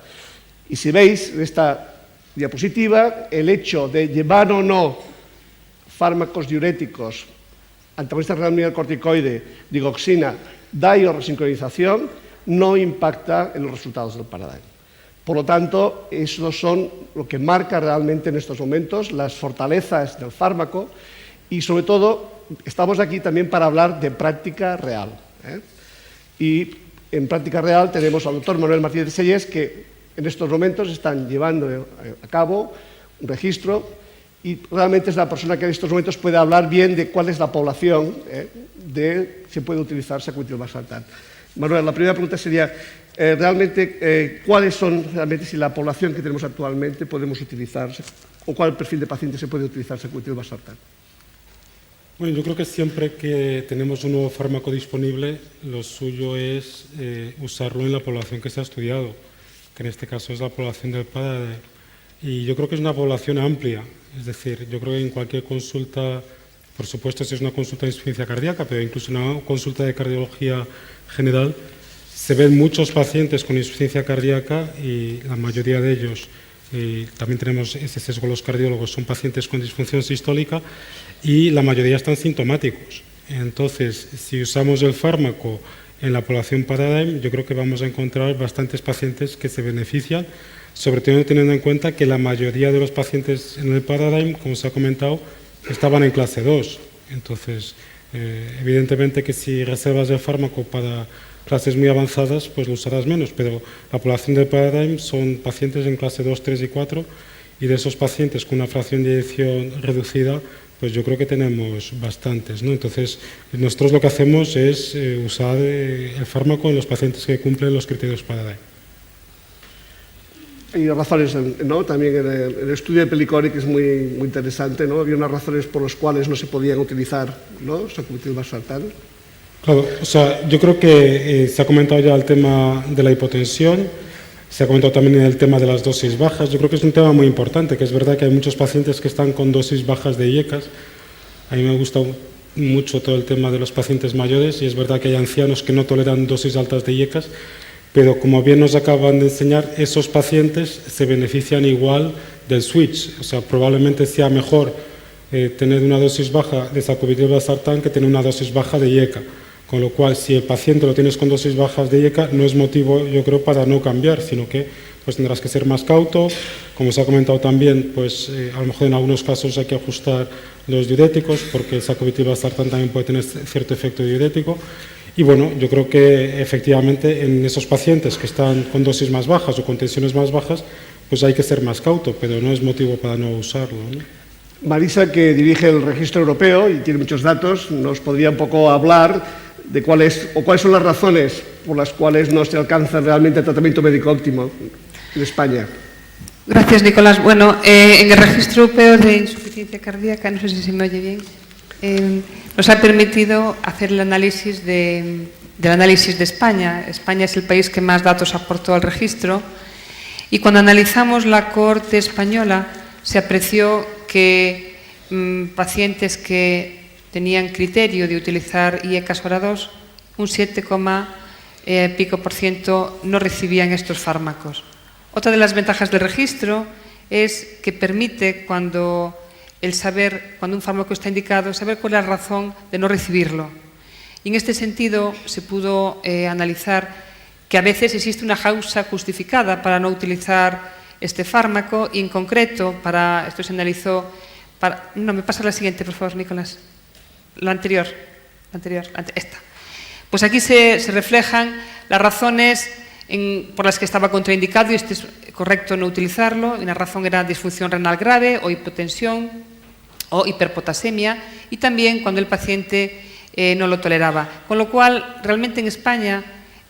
Y si veis en esta diapositiva, el hecho de llevar o no fármacos diuréticos, antagonistas renal mineralocorticoide, digoxina, DAI o resincronización, no impacta en los resultados del Paradigm. Por lo tanto, eso son lo que marca realmente en estos momentos las fortalezas del fármaco y, sobre todo, estamos aquí también para hablar de práctica real. Y en práctica real tenemos al doctor Manuel Martínez Sellés, que en estos momentos están llevando a cabo un registro y realmente es la persona que en estos momentos puede hablar bien de cuál es la población de se puede utilizar sacubitril valsartán. Manuel, la primera pregunta sería, realmente, ¿cuáles son realmente, si la población que tenemos actualmente podemos utilizar, o cuál perfil de pacientes se puede utilizar sacubitril valsartán? Bueno, yo creo que siempre que tenemos un nuevo fármaco disponible, lo suyo es usarlo en la población que se ha estudiado, que en este caso es la población del Paradigm. Y yo creo que es una población amplia, es decir, yo creo que en cualquier consulta, por supuesto si es una consulta de insuficiencia cardíaca, pero incluso una consulta de cardiología general, se ven muchos pacientes con insuficiencia cardíaca y la mayoría de ellos, también tenemos ese sesgo los cardiólogos, son pacientes con disfunción sistólica y la mayoría están sintomáticos. Entonces, si usamos el fármaco en la población Paradigm, yo creo que vamos a encontrar bastantes pacientes que se benefician, sobre todo teniendo en cuenta que la mayoría de los pacientes en el Paradigm, como se ha comentado, estaban en clase 2. Entonces, evidentemente que si reservas el fármaco para clases muy avanzadas, pues lo usarás menos, pero la población del Paradigm son pacientes en clase 2, 3 y 4, y de esos pacientes con una fracción de eyección reducida, pues yo creo que tenemos bastantes, ¿no? Entonces, nosotros lo que hacemos es usar el fármaco en los pacientes que cumplen los criterios Paradigm. Hay razones, ¿no? También en el estudio de Pellicori, que es muy, muy interesante, ¿no? Había unas razones por las cuales no se podían utilizar, ¿no?, sacubitril valsartán. Claro, o sea, yo creo que se ha comentado ya el tema de la hipotensión, se ha comentado también el tema de las dosis bajas. Yo creo que es un tema muy importante, que es verdad que hay muchos pacientes que están con dosis bajas de IECAS. A mí me gusta mucho todo el tema de los pacientes mayores y es verdad que hay ancianos que no toleran dosis altas de IECAS, pero como bien nos acaban de enseñar, esos pacientes se benefician igual del switch. O sea, probablemente sea mejor tener una dosis baja de sacubitril valsartán que tener una dosis baja de IECA. Con lo cual, si el paciente lo tienes con dosis bajas de IECA, no es motivo, yo creo, para no cambiar, sino que pues tendrás que ser más cauto. Como se ha comentado también, pues a lo mejor en algunos casos hay que ajustar los diuréticos, porque el sacubitril valsartán también puede tener cierto efecto diurético. Y bueno, yo creo que efectivamente en esos pacientes que están con dosis más bajas o con tensiones más bajas, pues hay que ser más cauto, pero no es motivo para no usarlo, ¿no? Marisa, que dirige el registro europeo y tiene muchos datos, nos podría un poco hablar de cuáles son las razones por las cuales no se alcanza realmente el tratamiento médico óptimo en España. Gracias, Nicolás. Bueno, en el Registro Europeo de Insuficiencia Cardíaca, no sé si se me oye bien, nos ha permitido hacer el análisis del análisis de España. España es el país que más datos aportó al registro y cuando analizamos la cohorte española se apreció que pacientes que tenían criterio de utilizar IECAS hora 2, un 7,pico% no recibían estos fármacos. Otra de las ventajas del registro es que permite, cuando un fármaco está indicado, saber cuál es la razón de no recibirlo. Y en este sentido se pudo analizar que a veces existe una causa justificada para no utilizar este fármaco y en concreto, esto se analizó no, me pasa la siguiente, por favor, Nicolás. La anterior, esta. Pues aquí se reflejan las razones por las que estaba contraindicado y es correcto no utilizarlo. Una razón era disfunción renal grave o hipotensión o hiperpotasemia y también cuando el paciente no lo toleraba. Con lo cual, realmente en España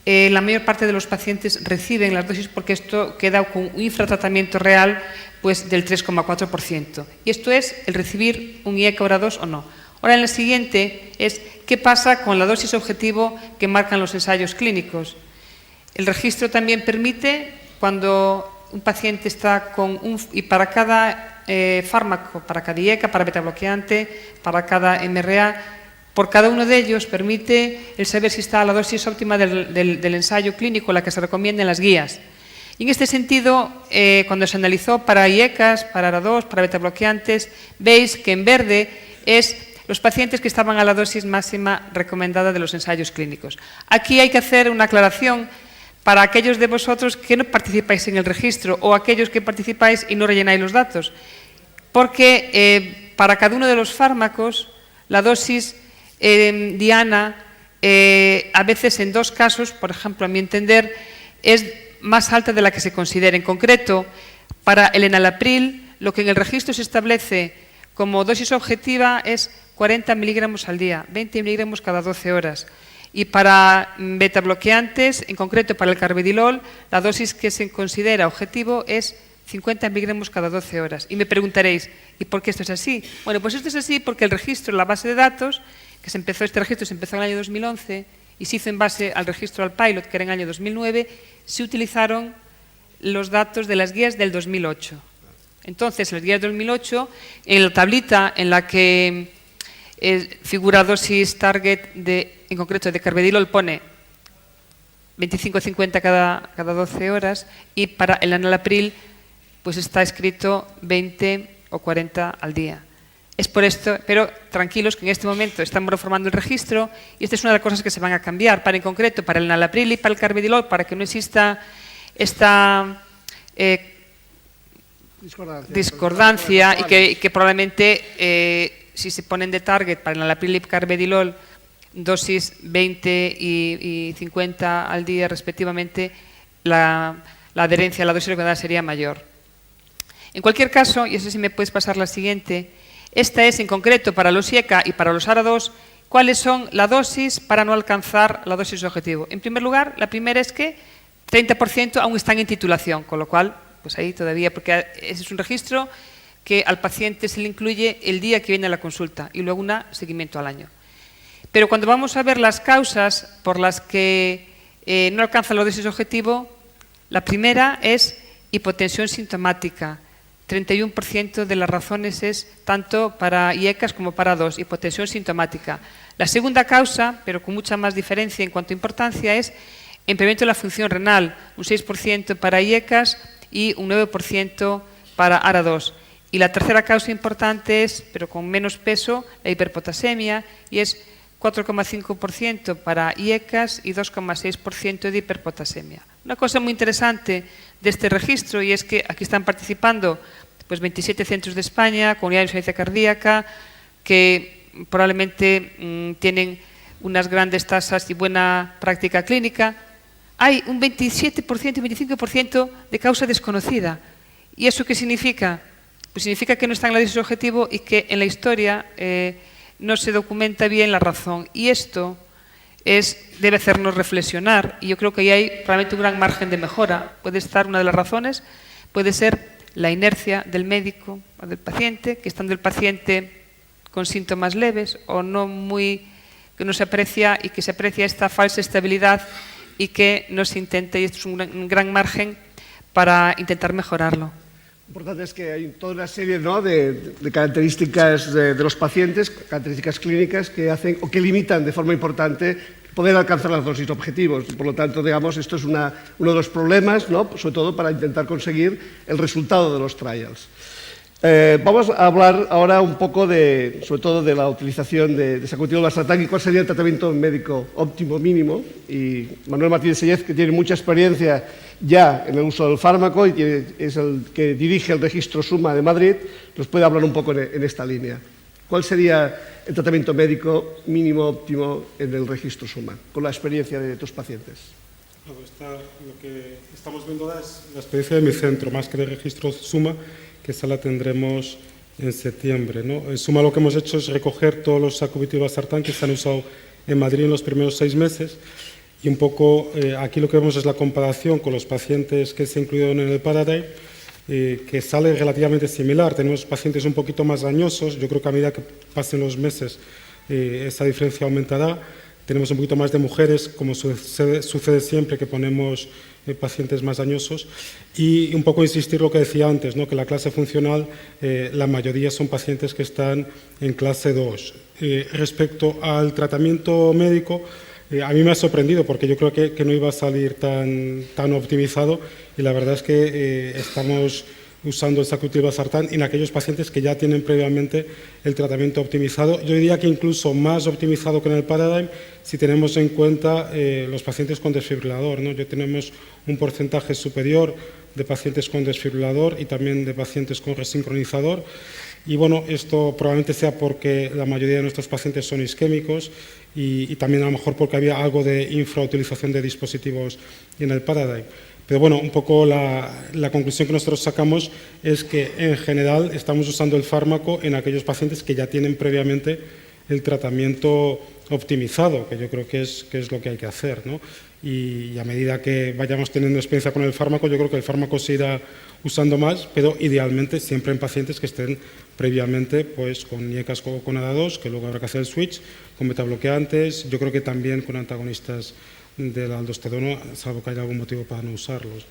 la mayor parte de los pacientes reciben las dosis porque esto queda con un infratratamiento real pues, del 3,4%. Y esto es el recibir un IECA hora 2 o no. Ahora, en la siguiente es qué pasa con la dosis objetivo que marcan los ensayos clínicos. El registro también permite, cuando un paciente está y para cada fármaco, para cada IECA, para betabloqueante, para cada MRA, por cada uno de ellos permite el saber si está a la dosis óptima del ensayo clínico, la que se recomienda en las guías. Y en este sentido, cuando se analizó para IECAS, para ARA2, para betabloqueantes, veis que en verde es los pacientes que estaban a la dosis máxima recomendada de los ensayos clínicos. Aquí hay que hacer una aclaración para aquellos de vosotros que no participáis en el registro o aquellos que participáis y no rellenáis los datos, porque para cada uno de los fármacos la dosis diana a veces en dos casos, por ejemplo, a mi entender, es más alta de la que se considera. En concreto, para el enalapril, lo que en el registro se establece como dosis objetiva es 40 miligramos al día, 20 miligramos cada 12 horas. Y para betabloqueantes, en concreto para el carvedilol, la dosis que se considera objetivo es 50 miligramos cada 12 horas. Y me preguntaréis, ¿y por qué esto es así? Bueno, pues esto es así porque el registro, la base de datos, este registro se empezó en el año 2011 y se hizo en base al registro al pilot, que era en el año 2009, se utilizaron los datos de las guías del 2008. Entonces, en las guías del 2008, en la tablita en la que figura dosis target, en concreto de carvedilol, pone 25-50 cada 12 horas y para el enalapril pues está escrito 20 o 40 al día. Es por esto, pero tranquilos que en este momento estamos reformando el registro y esta es una de las cosas que se van a cambiar, en concreto para el enalapril y para el carvedilol, para que no exista esta discordancia y que probablemente si se ponen de target para el enalapril y carvedilol dosis 20 y 50 al día respectivamente, la adherencia a la dosis recomendada sería mayor. En cualquier caso, y eso sí me puedes pasar la siguiente, esta es en concreto para los IECA y para los ARA2, cuáles son la dosis para no alcanzar la dosis objetivo. En primer lugar, la primera es que 30% aún están en titulación, con lo cual, pues ahí todavía, porque ese es un registro que al paciente se le incluye el día que viene a la consulta y luego un seguimiento al año. Pero cuando vamos a ver las causas por las que no alcanza la dosis objetivo, la primera es hipotensión sintomática. 31% de las razones es tanto para IECAS como para ARA2, hipotensión sintomática. La segunda causa, pero con mucha más diferencia en cuanto a importancia, es empeoramiento de la función renal, un 6% para IECAS y un 9% para ARA2. Y la tercera causa importante es, pero con menos peso, la hiperpotasemia, y es 4,5% para IECAS y 2,6% de hiperpotasemia. Una cosa muy interesante de este registro, y es que aquí están participando pues 27 centros de España, con unidades de insuficiencia cardíaca, que probablemente tienen unas grandes tasas y buena práctica clínica. Hay un 27% y 25% de causa desconocida. ¿Y eso qué significa? Pues significa que no está en la dosis objetivo y que en la historia no se documenta bien la razón. Y esto debe hacernos reflexionar, y yo creo que ahí hay probablemente un gran margen de mejora. Puede estar una de las razones, puede ser la inercia del médico o del paciente, que estando el paciente con síntomas leves o no muy, que no se aprecia y que se aprecia esta falsa estabilidad y que no se intente, y esto es un gran margen para intentar mejorarlo. Lo importante es que hay toda una serie, ¿no?, de características de los pacientes, características clínicas que hacen o que limitan de forma importante poder alcanzar las dosis objetivos. Por lo tanto, digamos, esto es uno de los problemas, ¿no?, sobre todo para intentar conseguir el resultado de los trials. Vamos a hablar ahora un poco sobre todo de la utilización de sacubitril/valsartán y cuál sería el tratamiento médico óptimo mínimo. Y Manuel Martínez Sellez, que tiene mucha experiencia ya en el uso del fármaco y es el que dirige el registro SUMA de Madrid, nos puede hablar un poco en esta línea. ¿Cuál sería el tratamiento médico mínimo óptimo en el registro SUMA, con la experiencia de tus pacientes? Lo que estamos viendo ahora es la experiencia de mi centro, más que de registro SUMA, que esa la tendremos en septiembre, ¿no? En SUMA lo que hemos hecho es recoger todos los sacubitril/valsartán que se han usado en Madrid en los primeros 6 meses y un poco aquí lo que vemos es la comparación con los pacientes que se incluyeron en el Paradigm, que sale relativamente similar. Tenemos pacientes un poquito más dañosos, yo creo que a medida que pasen los meses esa diferencia aumentará. Tenemos un poquito más de mujeres, como sucede siempre que ponemos pacientes más dañosos, y un poco insistir lo que decía antes, ¿no?, que la clase funcional, la mayoría son pacientes que están en clase 2. Respecto al tratamiento médico, a mí me ha sorprendido porque yo creo que no iba a salir tan optimizado, y la verdad es que estamos usando el sacubitril/valsartán en aquellos pacientes que ya tienen previamente el tratamiento optimizado. Yo diría que incluso más optimizado que en el Paradigm si tenemos en cuenta los pacientes con desfibrilador, ¿no? Ya tenemos un porcentaje superior de pacientes con desfibrilador y también de pacientes con resincronizador. Y bueno, esto probablemente sea porque la mayoría de nuestros pacientes son isquémicos y también a lo mejor porque había algo de infrautilización de dispositivos en el Paradigm. Pero bueno, un poco la conclusión que nosotros sacamos es que en general estamos usando el fármaco en aquellos pacientes que ya tienen previamente el tratamiento optimizado, que yo creo que es lo que hay que hacer, ¿no? Y a medida que vayamos teniendo experiencia con el fármaco, yo creo que el fármaco se irá usando más, pero idealmente siempre en pacientes que estén previamente pues, con IECAS o con ADA2, que luego habrá que hacer el switch, con betabloqueantes, yo creo que también con antagonistas de la aldosterona, salvo que haya algún motivo para no usarlos.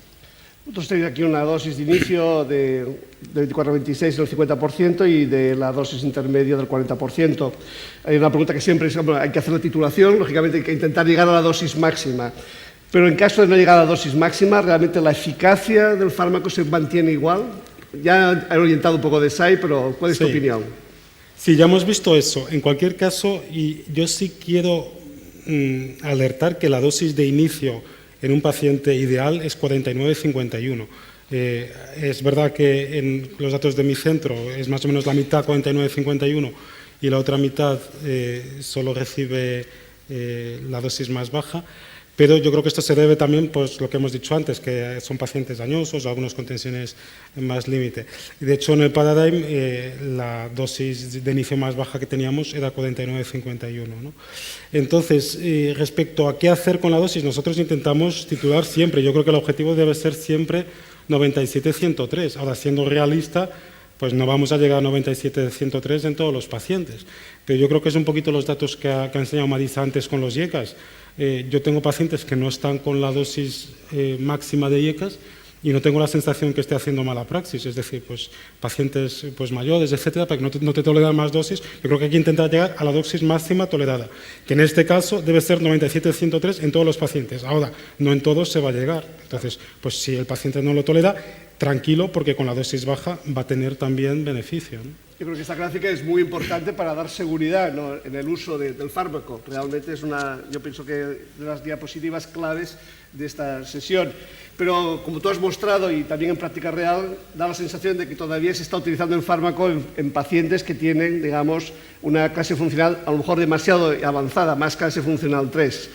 Nosotros tenemos aquí una dosis de inicio de 24 a 26 del 50% y de la dosis intermedia del 40%. Hay una pregunta que siempre es, hay que hacer la titulación, lógicamente hay que intentar llegar a la dosis máxima. Pero en caso de no llegar a la dosis máxima, ¿realmente la eficacia del fármaco se mantiene igual? Ya he orientado un poco de SAI, pero ¿cuál es tu opinión? Sí, ya hemos visto eso. En cualquier caso, y yo sí quiero alertar que la dosis de inicio en un paciente ideal es 49-51. Es verdad que en los datos de mi centro es más o menos la mitad 49-51 y la otra mitad solo recibe la dosis más baja, pero yo creo que esto se debe también, pues lo que hemos dicho antes, que son pacientes dañosos, algunos con tensiones más límite. De hecho, en el Paradigm la dosis de inicio más baja que teníamos era 49-51, ¿no? Entonces, respecto a qué hacer con la dosis, nosotros intentamos titular siempre. Yo creo que el objetivo debe ser siempre 97-103. Ahora, siendo realista, pues no vamos a llegar a 97-103 en todos los pacientes. Pero yo creo que es un poquito los datos que ha enseñado Marisa antes con los IECAS. Yo tengo pacientes que no están con la dosis máxima de IECAS y no tengo la sensación que esté haciendo mala praxis, es decir, pues pacientes pues, mayores, etcétera, para que no te toleran más dosis. Yo creo que hay que intentar llegar a la dosis máxima tolerada, que en este caso debe ser 97-103 en todos los pacientes. Ahora, no en todos se va a llegar. Entonces, pues si el paciente no lo tolera, tranquilo, porque con la dosis baja va a tener también beneficio, ¿no? Yo creo que esta gráfica es muy importante para dar seguridad, ¿no?, en el uso del fármaco. Realmente es yo pienso que de las diapositivas claves de esta sesión. Pero como tú has mostrado y también en práctica real, da la sensación de que todavía se está utilizando el fármaco en pacientes que tienen, digamos, una clase funcional a lo mejor demasiado avanzada, más clase funcional 3.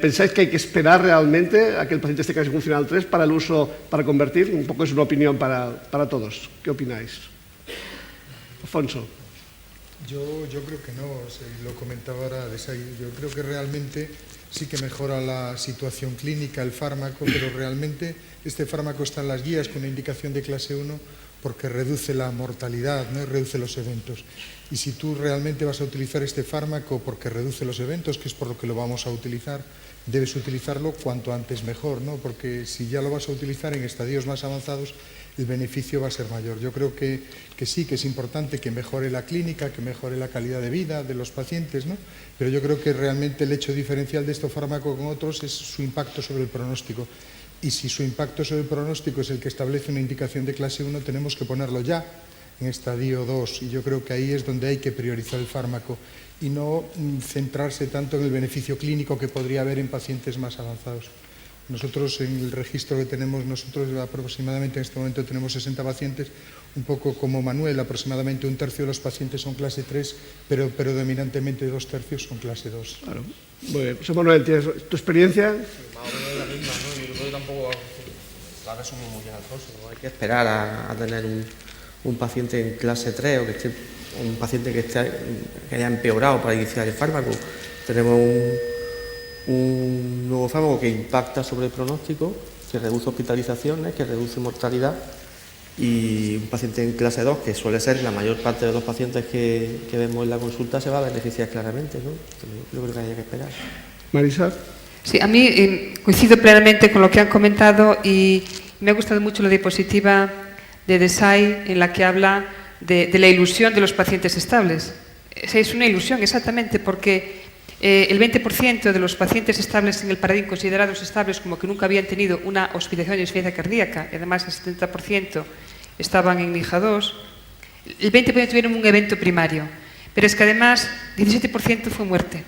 ¿Pensáis que hay que esperar realmente a que el paciente esté clase funcional 3 para el uso, para convertir? Un poco es una opinión para todos. ¿Qué opináis? Alfonso. Yo creo que no, lo comentaba ahora Desai. Yo creo que realmente sí que mejora la situación clínica el fármaco, pero realmente este fármaco está en las guías con una indicación de clase 1 porque reduce la mortalidad, ¿no? Y reduce los eventos. Y si tú realmente vas a utilizar este fármaco porque reduce los eventos, que es por lo que lo vamos a utilizar, debes utilizarlo cuanto antes mejor, ¿no? Porque si ya lo vas a utilizar en estadios más avanzados, el beneficio va a ser mayor. Yo creo que sí, que es importante que mejore la clínica, que mejore la calidad de vida de los pacientes, ¿no? Pero yo creo que realmente el hecho diferencial de este fármaco con otros es su impacto sobre el pronóstico. Y si su impacto sobre el pronóstico es el que establece una indicación de clase 1, tenemos que ponerlo ya en estadio 2. Y yo creo que ahí es donde hay que priorizar el fármaco y no centrarse tanto en el beneficio clínico que podría haber en pacientes más avanzados. Nosotros, en el registro que tenemos, aproximadamente en este momento tenemos 60 pacientes, un poco como Manuel, aproximadamente un tercio de los pacientes son clase 3, pero predominantemente 2/3 son clase 2. Claro. Muy bien. José Manuel, ¿tienes tu experiencia? Más o menos la misma, ¿no? Yo creo que tampoco la resumo muy bien, Alfonso, ¿no? Hay que esperar a tener un paciente en clase 3 o un paciente que haya empeorado para iniciar el fármaco. Tenemos un nuevo fármaco que impacta sobre el pronóstico, que reduce hospitalizaciones, que reduce mortalidad, y un paciente en clase 2, que suele ser la mayor parte de los pacientes que vemos en la consulta, se va a beneficiar claramente, ¿no? Yo creo que hay que esperar. Marisa. Sí, a mí coincido plenamente con lo que han comentado y me ha gustado mucho la diapositiva de Desai en la que habla de la ilusión de los pacientes estables. Es una ilusión, exactamente, porque el 20% de los pacientes estables en el Paradigm, considerados estables como que nunca habían tenido una hospitalización de insuficiencia cardíaca, y además el 70% estaban en NIJA 2, el 20% tuvieron un evento primario, pero es que además 17% fue muerte.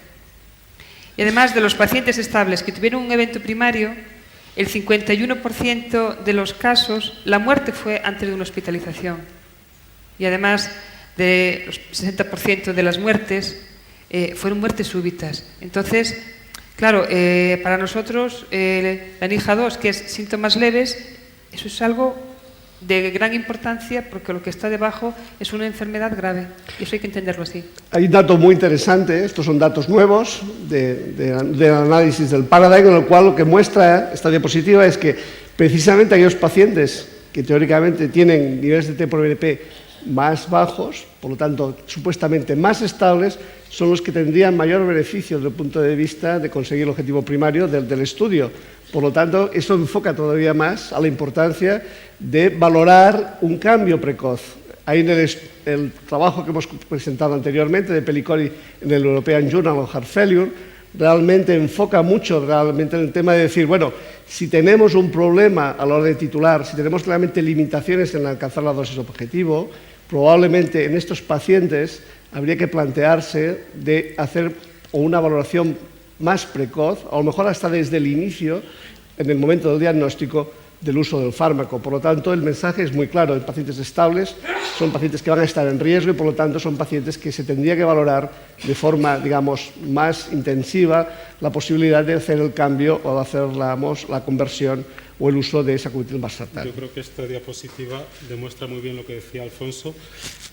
Y además de los pacientes estables que tuvieron un evento primario, el 51% de los casos, la muerte fue antes de una hospitalización. Y además de los 60% de las muertes fueron muertes súbitas. Entonces, claro, para nosotros la NIJA 2, que es síntomas leves, eso es algo de gran importancia porque lo que está debajo es una enfermedad grave y eso hay que entenderlo así. Hay un dato muy interesante, estos son datos nuevos del análisis del Paradigm, en el cual lo que muestra esta diapositiva es que precisamente aquellos pacientes que teóricamente tienen niveles de T/BNP más bajos, por lo tanto supuestamente más estables, son los que tendrían mayor beneficio desde el punto de vista de conseguir el objetivo primario del estudio. Por lo tanto, eso enfoca todavía más a la importancia de valorar un cambio precoz. Ahí en el trabajo que hemos presentado anteriormente de Pellicoli en el European Journal of Heart Failure, realmente enfoca mucho en el tema de decir, bueno, si tenemos un problema a la hora de titular, si tenemos realmente limitaciones en alcanzar la dosis objetivo, probablemente en estos pacientes habría que plantearse de hacer una valoración más precoz, a lo mejor hasta desde el inicio, en el momento del diagnóstico, del uso del fármaco. Por lo tanto, el mensaje es muy claro. En pacientes estables son pacientes que van a estar en riesgo y, por lo tanto, son pacientes que se tendría que valorar de forma, digamos, más intensiva la posibilidad de hacer el cambio o de hacer, digamos, la conversión o el uso de sacubitril/valsartán. Yo creo que esta diapositiva demuestra muy bien lo que decía Alfonso,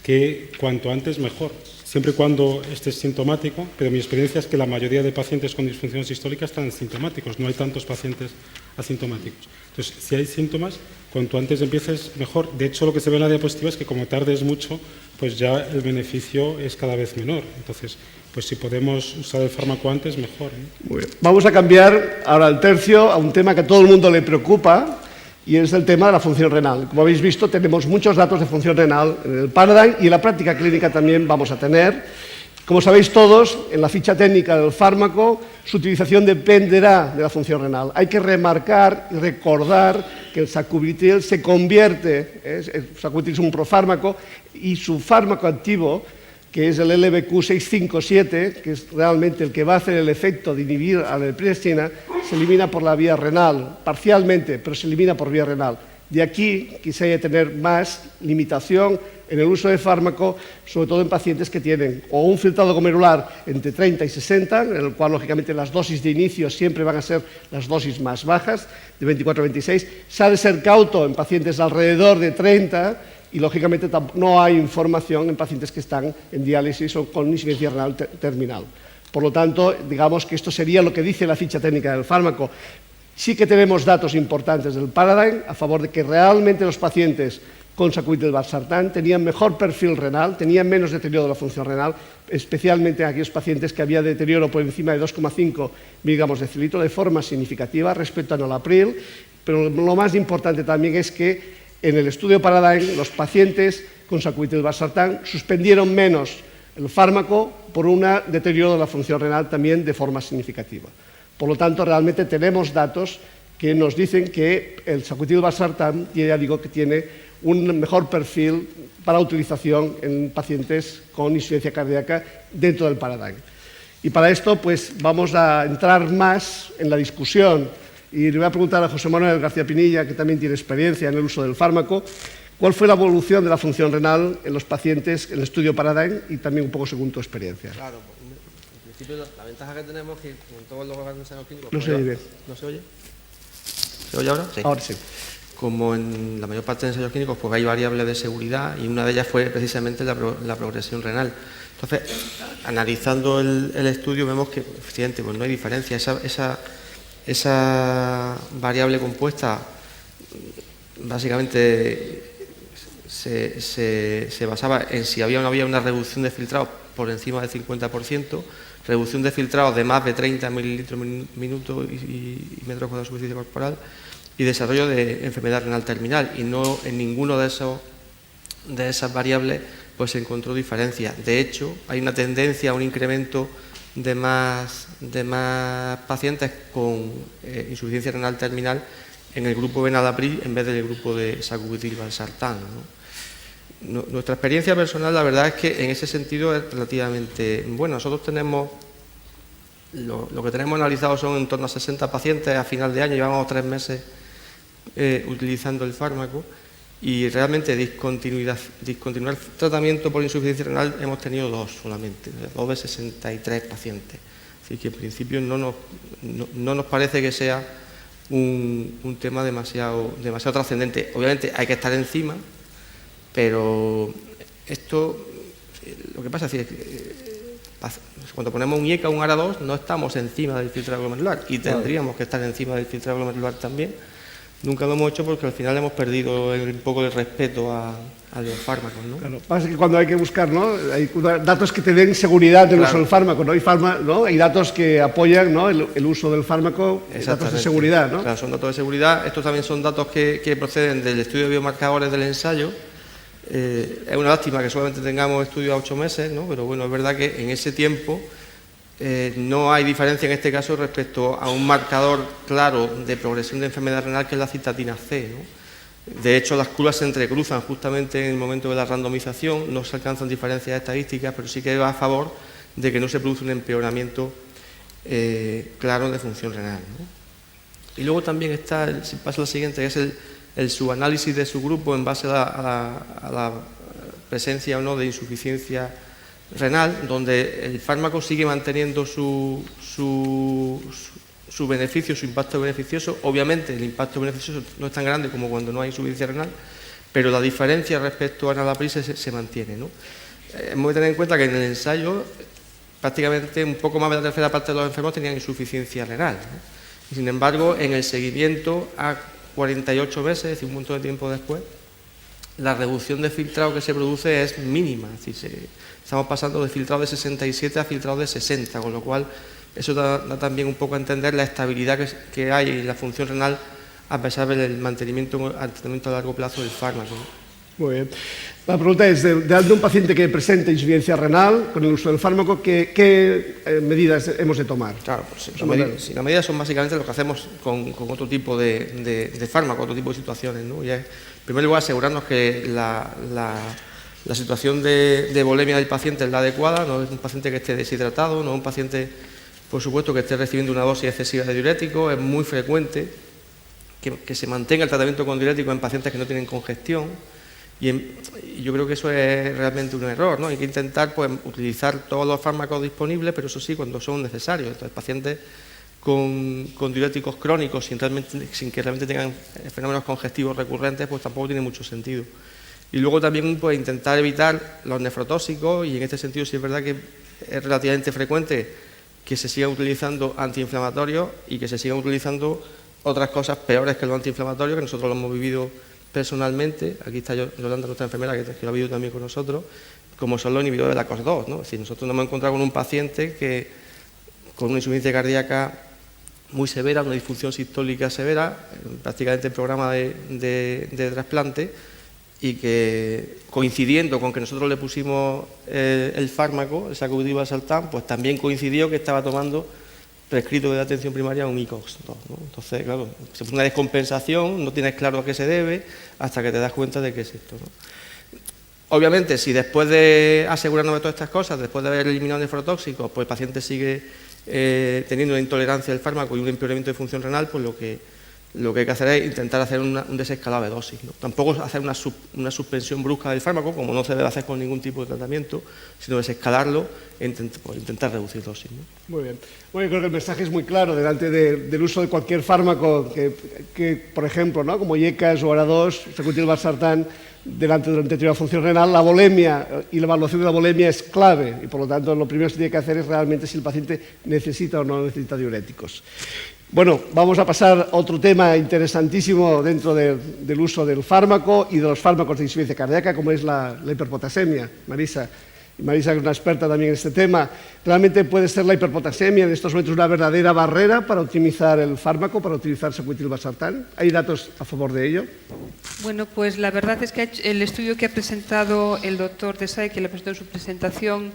que cuanto antes mejor, siempre y cuando esté sintomático, pero mi experiencia es que la mayoría de pacientes con disfunción sistólica están sintomáticos, no hay tantos pacientes asintomáticos. Entonces, si hay síntomas, cuanto antes empieces mejor. De hecho, lo que se ve en la diapositiva es que como tardes mucho, pues ya el beneficio es cada vez menor. Entonces, pues si podemos usar el fármaco antes, mejor, ¿no? Muy bien. Vamos a cambiar ahora el tercio a un tema que a todo el mundo le preocupa y es el tema de la función renal. Como habéis visto, tenemos muchos datos de función renal en el Paradigm y en la práctica clínica también vamos a tener. Como sabéis todos, en la ficha técnica del fármaco, su utilización dependerá de la función renal. Hay que remarcar y recordar que el sacubitril se convierte, el sacubitril es un profármaco y su fármaco activo, que es el LBQ657, que es realmente el que va a hacer el efecto de inhibir a la epinefrina, se elimina por la vía renal, parcialmente, pero se elimina por vía renal. De aquí quizá haya tener más limitación en el uso de fármaco, sobre todo en pacientes que tienen o un filtrado glomerular entre 30 y 60, en el cual lógicamente las dosis de inicio siempre van a ser las dosis más bajas, de 24 a 26. Se ha de ser cauto en pacientes alrededor de 30, y lógicamente no hay información en pacientes que están en diálisis o con insuficiencia renal terminal. Por lo tanto, digamos que esto sería lo que dice la ficha técnica del fármaco. Sí que tenemos datos importantes del Paradigm a favor de que realmente los pacientes con sacubitril/valsartán tenían mejor perfil renal, tenían menos deterioro de la función renal, especialmente en aquellos pacientes que había deterioro por encima de 2,5 miligramos de decilitro de forma significativa respecto a enalapril, pero lo más importante también es que en el estudio Paradigm los pacientes con sacubitril/valsartán suspendieron menos el fármaco por un deterioro de la función renal también de forma significativa. Por lo tanto, realmente tenemos datos que nos dicen que el sacubitril/valsartán, ya digo, que tiene un mejor perfil para utilización en pacientes con insuficiencia cardíaca dentro del Paradigm. Y para esto, pues vamos a entrar más en la discusión y le voy a preguntar a José Manuel García Pinilla, que también tiene experiencia en el uso del fármaco, ¿cuál fue la evolución de la función renal en los pacientes en el estudio Paradigm y también un poco según tu experiencia? Claro, en principio la ventaja que tenemos es que con todos los grandes ensayos clínicos... No se oye bien. ¿No se oye? ¿Se oye ahora? Sí. Ahora sí. Como en la mayor parte de ensayos clínicos, pues hay variables de seguridad y una de ellas fue precisamente la progresión renal. Entonces, analizando el estudio vemos que efectivamente pues no hay diferencia. Esa variable compuesta básicamente se basaba en si había o no había una reducción de filtrados por encima del 50%, reducción de filtrados de más de 30 mililitros minuto y metros cuadrados de superficie corporal, y desarrollo de enfermedad renal terminal, y no en ninguno de esas variables pues se encontró diferencia. De hecho, hay una tendencia a un incremento de más pacientes con insuficiencia renal terminal en el grupo de enalapril en vez del grupo de sacubitril/valsartán, ¿no? Nuestra experiencia personal, la verdad es que en ese sentido es relativamente buena. Nosotros tenemos lo que tenemos analizado son en torno a 60 pacientes a final de año, llevamos 3 meses utilizando el fármaco, y realmente discontinuar tratamiento por insuficiencia renal hemos tenido 2 solamente, 2 de 63 pacientes. Así que en principio no nos parece que sea un tema demasiado trascendente. Obviamente hay que estar encima, pero esto, lo que pasa es que cuando ponemos un IECA o un ARA2 no estamos encima del filtrado glomerular y tendríamos que estar encima del filtrado glomerular también. Nunca lo hemos hecho porque al final hemos perdido un poco el respeto a los fármacos, ¿no? Claro, pasa que cuando hay que buscar, ¿no? Hay datos que te den seguridad del uso del fármaco, ¿no? Hay datos que apoyan, ¿no? el uso del fármaco, datos de seguridad, ¿no? Claro, son datos de seguridad. Estos también son datos que proceden del estudio de biomarcadores del ensayo. Es una lástima que solamente tengamos estudios a 8 meses, ¿no? Pero bueno, es verdad que en ese tiempo no hay diferencia en este caso respecto a un marcador claro de progresión de enfermedad renal que es la citatina C, ¿no? De hecho, las curvas se entrecruzan justamente en el momento de la randomización, no se alcanzan diferencias estadísticas, pero sí que va a favor de que no se produce un empeoramiento claro de función renal, ¿no? Y luego también está, si pasa lo siguiente, que es el subanálisis de su grupo en base a la presencia o no de insuficiencia renal, donde el fármaco sigue manteniendo su beneficio, su impacto beneficioso. Obviamente el impacto beneficioso no es tan grande como cuando no hay insuficiencia renal, pero la diferencia respecto a enalapril se mantiene, ¿no? Hemos de tener en cuenta que en el ensayo prácticamente un poco más de la tercera parte de los enfermos tenían insuficiencia renal, ¿no? Y sin embargo, en el seguimiento a 48 meses, es decir, un montón de tiempo después, la reducción de filtrado que se produce es mínima. Es decir, estamos pasando de filtrado de 67 a filtrado de 60, con lo cual eso da también un poco a entender la estabilidad que hay en la función renal a pesar del mantenimiento al tratamiento a largo plazo del fármaco, ¿no? Muy bien. La pregunta es, de un paciente que presenta insuficiencia renal con el uso del fármaco, ¿qué medidas hemos de tomar? Claro, pues las medidas son básicamente lo que hacemos con otro tipo de fármaco, otro tipo de situaciones, ¿no? Y es, en primer lugar, asegurarnos que la situación de volemia del paciente es la adecuada, no es un paciente que esté deshidratado, no es un paciente, por supuesto, que esté recibiendo una dosis excesiva de diurético. Es muy frecuente que se mantenga el tratamiento con diurético en pacientes que no tienen congestión. Y yo creo que eso es realmente un error, ¿no? Hay que intentar pues utilizar todos los fármacos disponibles, pero eso sí, cuando son necesarios. Entonces, pacientes con diuréticos crónicos sin que realmente tengan fenómenos congestivos recurrentes, pues tampoco tiene mucho sentido Y luego también pues, intentar evitar los nefrotóxicos, y en este sentido sí es verdad que es relativamente frecuente que se sigan utilizando antiinflamatorios y que se sigan utilizando otras cosas peores que los antiinflamatorios, que nosotros lo hemos vivido personalmente. Aquí está Yolanda, nuestra enfermera, que lo ha vivido también con nosotros, como son los inhibidores de la COX-2, ¿no? Es decir, nosotros nos hemos encontrado con un paciente que con una insuficiencia cardíaca muy severa, una disfunción sistólica severa, prácticamente en programa de trasplante, y que coincidiendo con que nosotros le pusimos el fármaco, el sacubitril/valsartán, pues también coincidió que estaba tomando prescrito de atención primaria un ICOX-2, ¿no? Entonces, claro, se fue una descompensación, no tienes claro a qué se debe, hasta que te das cuenta de qué es esto, ¿no? Obviamente, si después de asegurarnos de todas estas cosas, después de haber eliminado nefrotóxicos, pues el paciente sigue teniendo una intolerancia al fármaco y un empeoramiento de función renal, pues lo que hay que hacer es intentar hacer un desescalado de dosis, ¿no? Tampoco hacer una suspensión brusca del fármaco, como no se debe hacer con ningún tipo de tratamiento, sino desescalarlo e intentar reducir dosis, ¿no? Muy bien. Bueno, yo creo que el mensaje es muy claro delante del uso de cualquier fármaco que por ejemplo, ¿no? Como IECAS o ARA2, sacubitril/valsartán, delante de una determinada función renal, la volemia y la evaluación de la volemia es clave, y por lo tanto lo primero que se tiene que hacer es realmente si el paciente necesita o no necesita diuréticos. Bueno, vamos a pasar a otro tema interesantísimo dentro del uso del fármaco y de los fármacos de insuficiencia cardíaca, como es la hiperpotasemia. Marisa, que es una experta también en este tema, ¿realmente puede ser la hiperpotasemia en estos momentos una verdadera barrera para optimizar el fármaco, para utilizar sacubitril/valsartán? ¿Hay datos a favor de ello? Bueno, pues la verdad es que el estudio que ha presentado el doctor Desai, que le presentó en su presentación,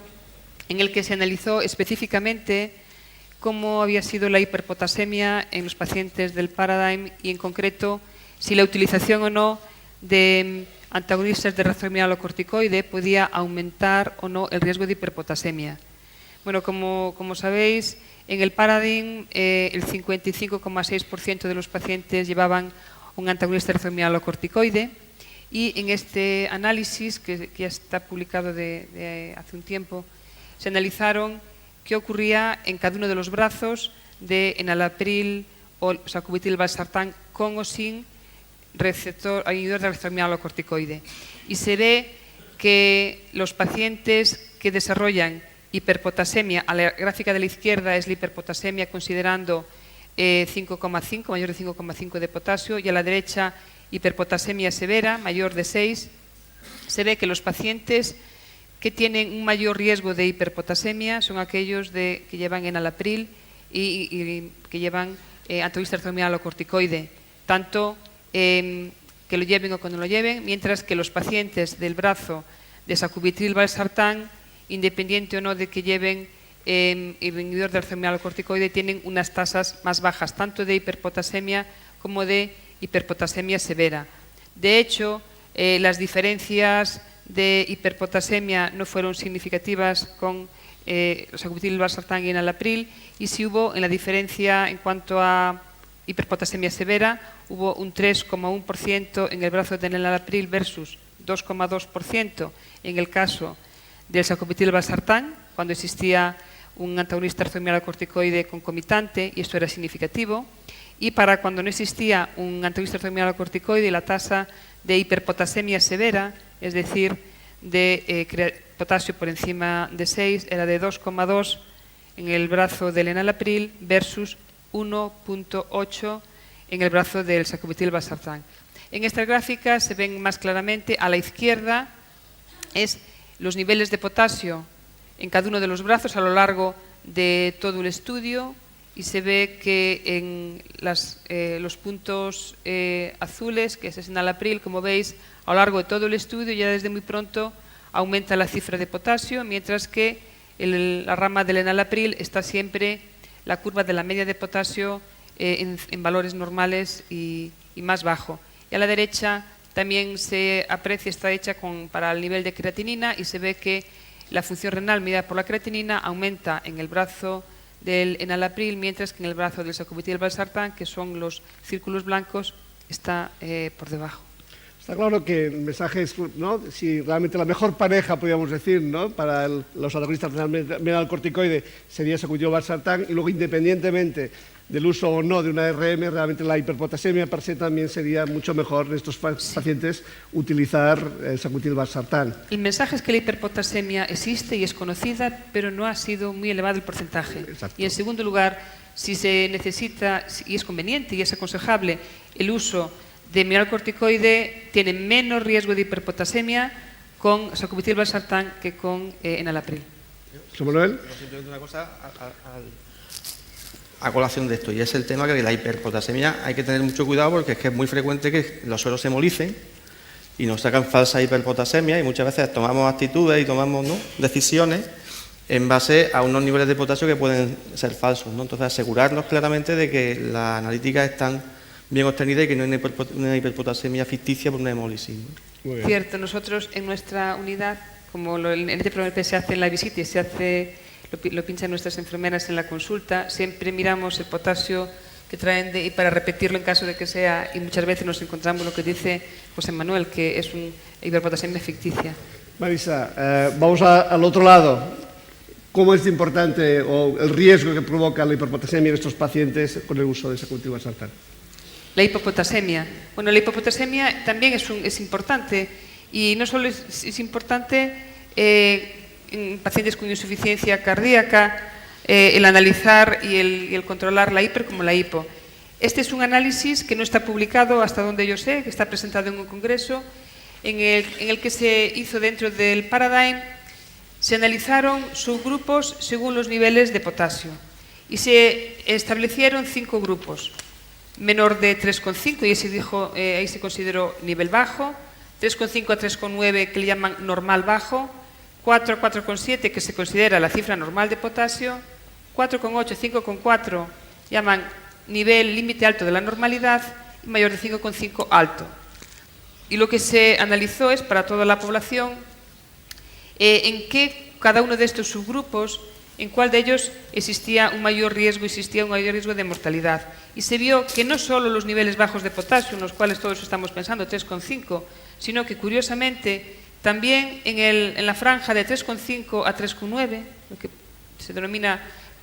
en el que se analizó específicamente cómo había sido la hiperpotasemia en los pacientes del Paradigm y, en concreto, si la utilización o no de antagonistas de receptor mineralocorticoide podía aumentar o no el riesgo de hiperpotasemia. Bueno, como sabéis, en el Paradigm el 55,6% de los pacientes llevaban un antagonista de receptor mineralocorticoide, y en este análisis, que ya está publicado de hace un tiempo, se analizaron qué ocurría en cada uno de los brazos de enalapril o sacubitril/valsartán con o sin inhibidor de receptor mineralocorticoide. Y se ve que los pacientes que desarrollan hiperpotasemia, a la gráfica de la izquierda es la hiperpotasemia considerando 5,5, mayor de 5,5 de potasio, y a la derecha hiperpotasemia severa, mayor de 6, se ve que los pacientes que tienen un mayor riesgo de hiperpotasemia son aquellos que llevan enalapril y que llevan antagonista de receptor mineralocorticoide, tanto que lo lleven o que no lo lleven, mientras que los pacientes del brazo de sacubitril/valsartán, independiente o no de que lleven inhibidor del receptor mineralocorticoide, tienen unas tasas más bajas, tanto de hiperpotasemia como de hiperpotasemia severa. De hecho, las diferencias de hiperpotasemia no fueron significativas con sacubitril/valsartán y enalapril, y sí hubo en la diferencia en cuanto a hiperpotasemia severa, hubo un 3,1% en el brazo de enalapril versus 2,2% en el caso del sacubitril/valsartán, cuando existía un antagonista de receptor mineralocorticoide concomitante, y esto era significativo. Y para cuando no existía un antagonista de receptor mineralocorticoide, la tasa de hiperpotasemia severa, es decir, de potasio por encima de 6, era de 2,2 en el brazo del enalapril versus 1,8 en el brazo del sacubitril/valsartán. En esta gráfica se ven más claramente, a la izquierda, es los niveles de potasio en cada uno de los brazos a lo largo de todo el estudio, y se ve que en los puntos azules, que es enalapril, como veis, a lo largo de todo el estudio, ya desde muy pronto aumenta la cifra de potasio, mientras que la rama del enalapril está siempre la curva de la media de potasio en valores normales y más bajo. Y a la derecha también se aprecia, está hecha para el nivel de creatinina, y se ve que la función renal medida por la creatinina aumenta en el brazo del enalapril, mientras que en el brazo del sacubitril/valsartán, que son los círculos blancos, está por debajo. Está claro que el mensaje es, ¿no?, si realmente la mejor pareja, podríamos decir, ¿no?, para los antagonistas del corticoide sería sacubitril/valsartán, y luego, independientemente del uso o no de una ARM, realmente la hiperpotasemia per se también sería mucho mejor en estos pacientes utilizar el sacubitril/valsartán. El mensaje es que la hiperpotasemia existe y es conocida, pero no ha sido muy elevado el porcentaje. Exacto. Y en segundo lugar, si se necesita y es conveniente y es aconsejable el uso de mineralocorticoide, tiene menos riesgo de hiperpotasemia con sacubitril/valsartán que con enalapril. José Manuel. Simplemente una cosa a colación de esto, y es el tema que la hiperpotasemia hay que tener mucho cuidado, porque es que es muy frecuente que los suelos se hemolicen y nos sacan falsa hiperpotasemia, y muchas veces tomamos actitudes y tomamos, ¿no?, decisiones en base a unos niveles de potasio que pueden ser falsos, ¿no? Entonces, asegurarnos claramente de que las analíticas están bien obtenidas y que no hay una hiperpotasemia ficticia por una hemólisis, ¿no? Muy bien. Cierto, nosotros en nuestra unidad, como en este programa se hace en la visita y se hace, lo pinchan nuestras enfermeras en la consulta, siempre miramos el potasio que traen y para repetirlo en caso de que sea, y muchas veces nos encontramos lo que dice José Manuel, que es una hiperpotasemia ficticia. Marisa, vamos al otro lado. ¿Cómo es importante o el riesgo que provoca la hiperpotasemia en estos pacientes con el uso de sacubitril/valsartán? La hipopotasemia. Bueno, la hipopotasemia también es importante, y no solo es importante en pacientes con insuficiencia cardíaca, el analizar y el controlar la hiper como la hipo. Este es un análisis que no está publicado hasta donde yo sé, que está presentado en un congreso, en el que se hizo dentro del Paradigm. Se analizaron subgrupos según los niveles de potasio y se establecieron 5 grupos. Menor de 3,5, y ahí se consideró nivel bajo, 3,5 a 3,9 que le llaman normal bajo, 4 a 4,7 que se considera la cifra normal de potasio, 4,8, 5,4 llaman nivel límite alto de la normalidad, y mayor de 5,5 alto. Y lo que se analizó es para toda la población en qué cada uno de estos subgrupos, en cuál de ellos existía un mayor riesgo de mortalidad. Y se vio que no solo los niveles bajos de potasio, en los cuales todos estamos pensando, 3,5, sino que curiosamente también en la franja de 3,5 a 3,9, lo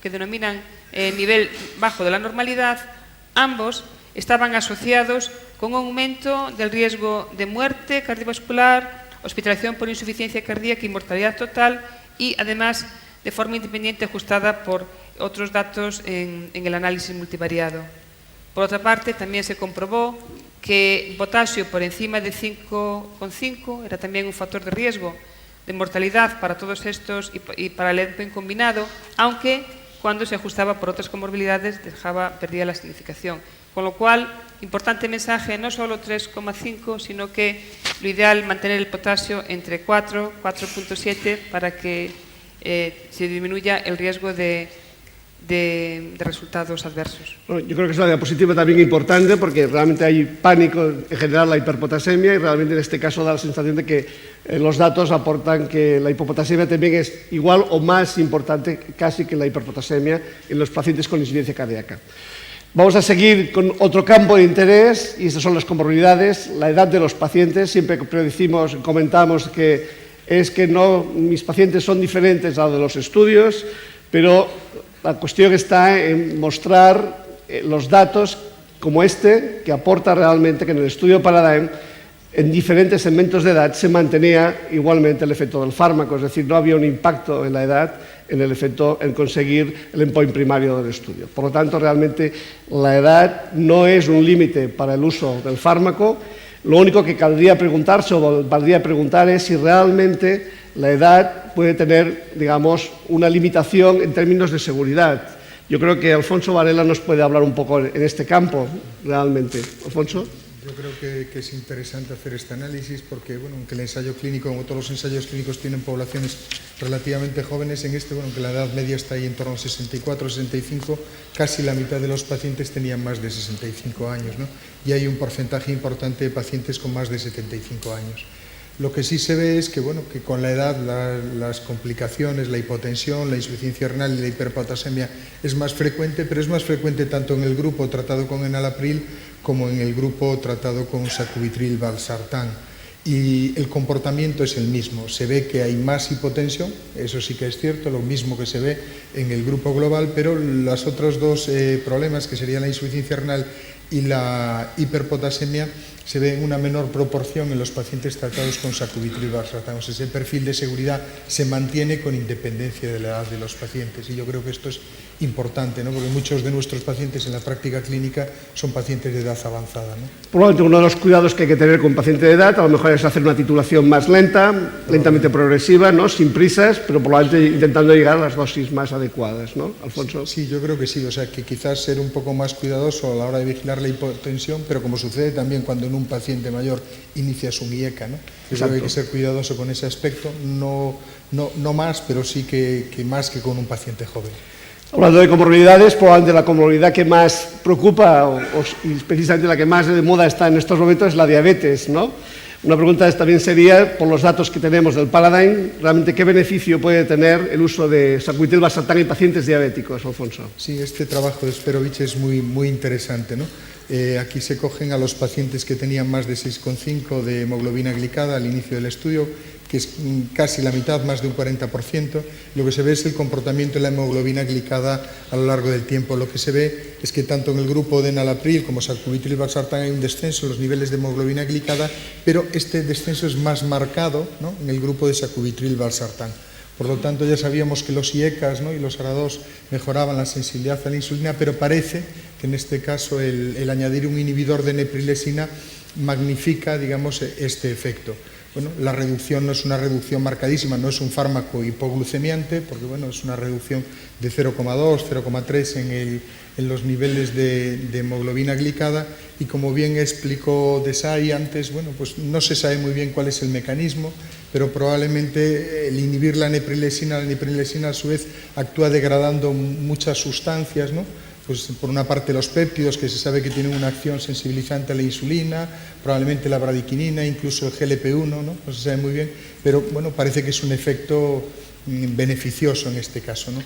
que denominan nivel bajo de la normalidad, ambos estaban asociados con un aumento del riesgo de muerte cardiovascular, hospitalización por insuficiencia cardíaca y mortalidad total, y además de forma independiente ajustada por otros datos en el análisis multivariado. Por otra parte, también se comprobó que potasio por encima de 5,5 era también un factor de riesgo de mortalidad para todos estos y para el endpoint combinado, aunque cuando se ajustaba por otras comorbilidades perdía la significación. Con lo cual, importante mensaje, no solo 3,5, sino que lo ideal mantener el potasio entre 4, 4,7 para que se disminuya el riesgo de resultados adversos. Bueno, yo creo que es una diapositiva también importante, porque realmente hay pánico en general la hiperpotasemia, y realmente en este caso da la sensación de que los datos aportan que la hipopotasemia también es igual o más importante casi que la hiperpotasemia en los pacientes con insuficiencia cardíaca. Vamos a seguir con otro campo de interés, y estas son las comorbilidades, la edad de los pacientes. Siempre comentamos que mis pacientes son diferentes a los de los estudios, pero la cuestión está en mostrar los datos como este, que aporta realmente que en el estudio Paradigm, en diferentes segmentos de edad, se mantenía igualmente el efecto del fármaco, es decir, no había un impacto en la edad en el efecto en conseguir el endpoint primario del estudio. Por lo tanto, realmente la edad no es un límite para el uso del fármaco. Lo único que valdría preguntar es si realmente la edad puede tener, digamos, una limitación en términos de seguridad. Yo creo que Alfonso Varela nos puede hablar un poco en este campo, realmente. Alfonso. Yo creo que es interesante hacer este análisis porque, bueno, aunque el ensayo clínico, como todos los ensayos clínicos, tienen poblaciones relativamente jóvenes, en este, bueno, aunque la edad media está ahí en torno a 64, 65, casi la mitad de los pacientes tenían más de 65 años, ¿no? Y hay un porcentaje importante de pacientes con más de 75 años. Lo que sí se ve es que, bueno, que con la edad las complicaciones, la hipotensión, la insuficiencia renal y la hiperpotasemia es más frecuente, pero es más frecuente tanto en el grupo tratado con enalapril como en el grupo tratado con sacubitril/valsartán. Y el comportamiento es el mismo. Se ve que hay más hipotensión, eso sí que es cierto, lo mismo que se ve en el grupo global, pero los otros dos problemas, que serían la insuficiencia renal y la hiperpotasemia, se ve en una menor proporción en los pacientes tratados con sacubitril/valsartán. O sea, ese perfil de seguridad se mantiene con independencia de la edad de los pacientes, y yo creo que esto es importante, ¿no? Porque muchos de nuestros pacientes en la práctica clínica son pacientes de edad avanzada, ¿no? Probablemente uno de los cuidados que hay que tener con un paciente de edad a lo mejor es hacer una titulación más lenta, lentamente progresiva, ¿no? Sin prisas, pero probablemente intentando llegar a las dosis más adecuadas, ¿no, Alfonso? Sí, yo creo que sí, o sea, que quizás ser un poco más cuidadoso a la hora de vigilar la hipotensión, pero como sucede también cuando en un paciente mayor inicia su IECA, ¿no? Yo creo que hay que ser cuidadoso con ese aspecto, no más, pero sí que más que con un paciente joven. Hablando de comorbilidades, probablemente la comorbilidad que más preocupa y precisamente la que más de moda está en estos momentos es la diabetes, ¿no? Una pregunta también sería, por los datos que tenemos del Paradigm, realmente qué beneficio puede tener el uso de sacubitril/valsartán en pacientes diabéticos, Alfonso. Sí, este trabajo de Sperovich es muy interesante, ¿no? Aquí se cogen a los pacientes que tenían más de 6,5 de hemoglobina glicada al inicio del estudio, que es casi la mitad, más de un 40%. Lo que se ve es el comportamiento de la hemoglobina glicada a lo largo del tiempo. Lo que se ve es que tanto en el grupo de enalapril como sacubitril/valsartán hay un descenso en los niveles de hemoglobina glicada, pero este descenso es más marcado, ¿no?, en el grupo de sacubitril/valsartán. Por lo tanto, ya sabíamos que los IECAs, ¿no?, y los ARA2 mejoraban la sensibilidad a la insulina, pero parece que en este caso el añadir un inhibidor de neprilesina magnifica, digamos, este efecto. Bueno, la reducción no es una reducción marcadísima, no es un fármaco hipoglucemiante, porque bueno, es una reducción de 0,2, 0,3 en los niveles de hemoglobina glicada, y como bien explicó Desai antes, bueno, pues no se sabe muy bien cuál es el mecanismo, pero probablemente el inhibir la neprilesina a su vez actúa degradando muchas sustancias, ¿no? Pues por una parte los péptidos, que se sabe que tienen una acción sensibilizante a la insulina, probablemente la bradiquinina, incluso el GLP-1, ¿no? No se sabe muy bien, pero bueno, parece que es un efecto beneficioso en este caso, ¿no?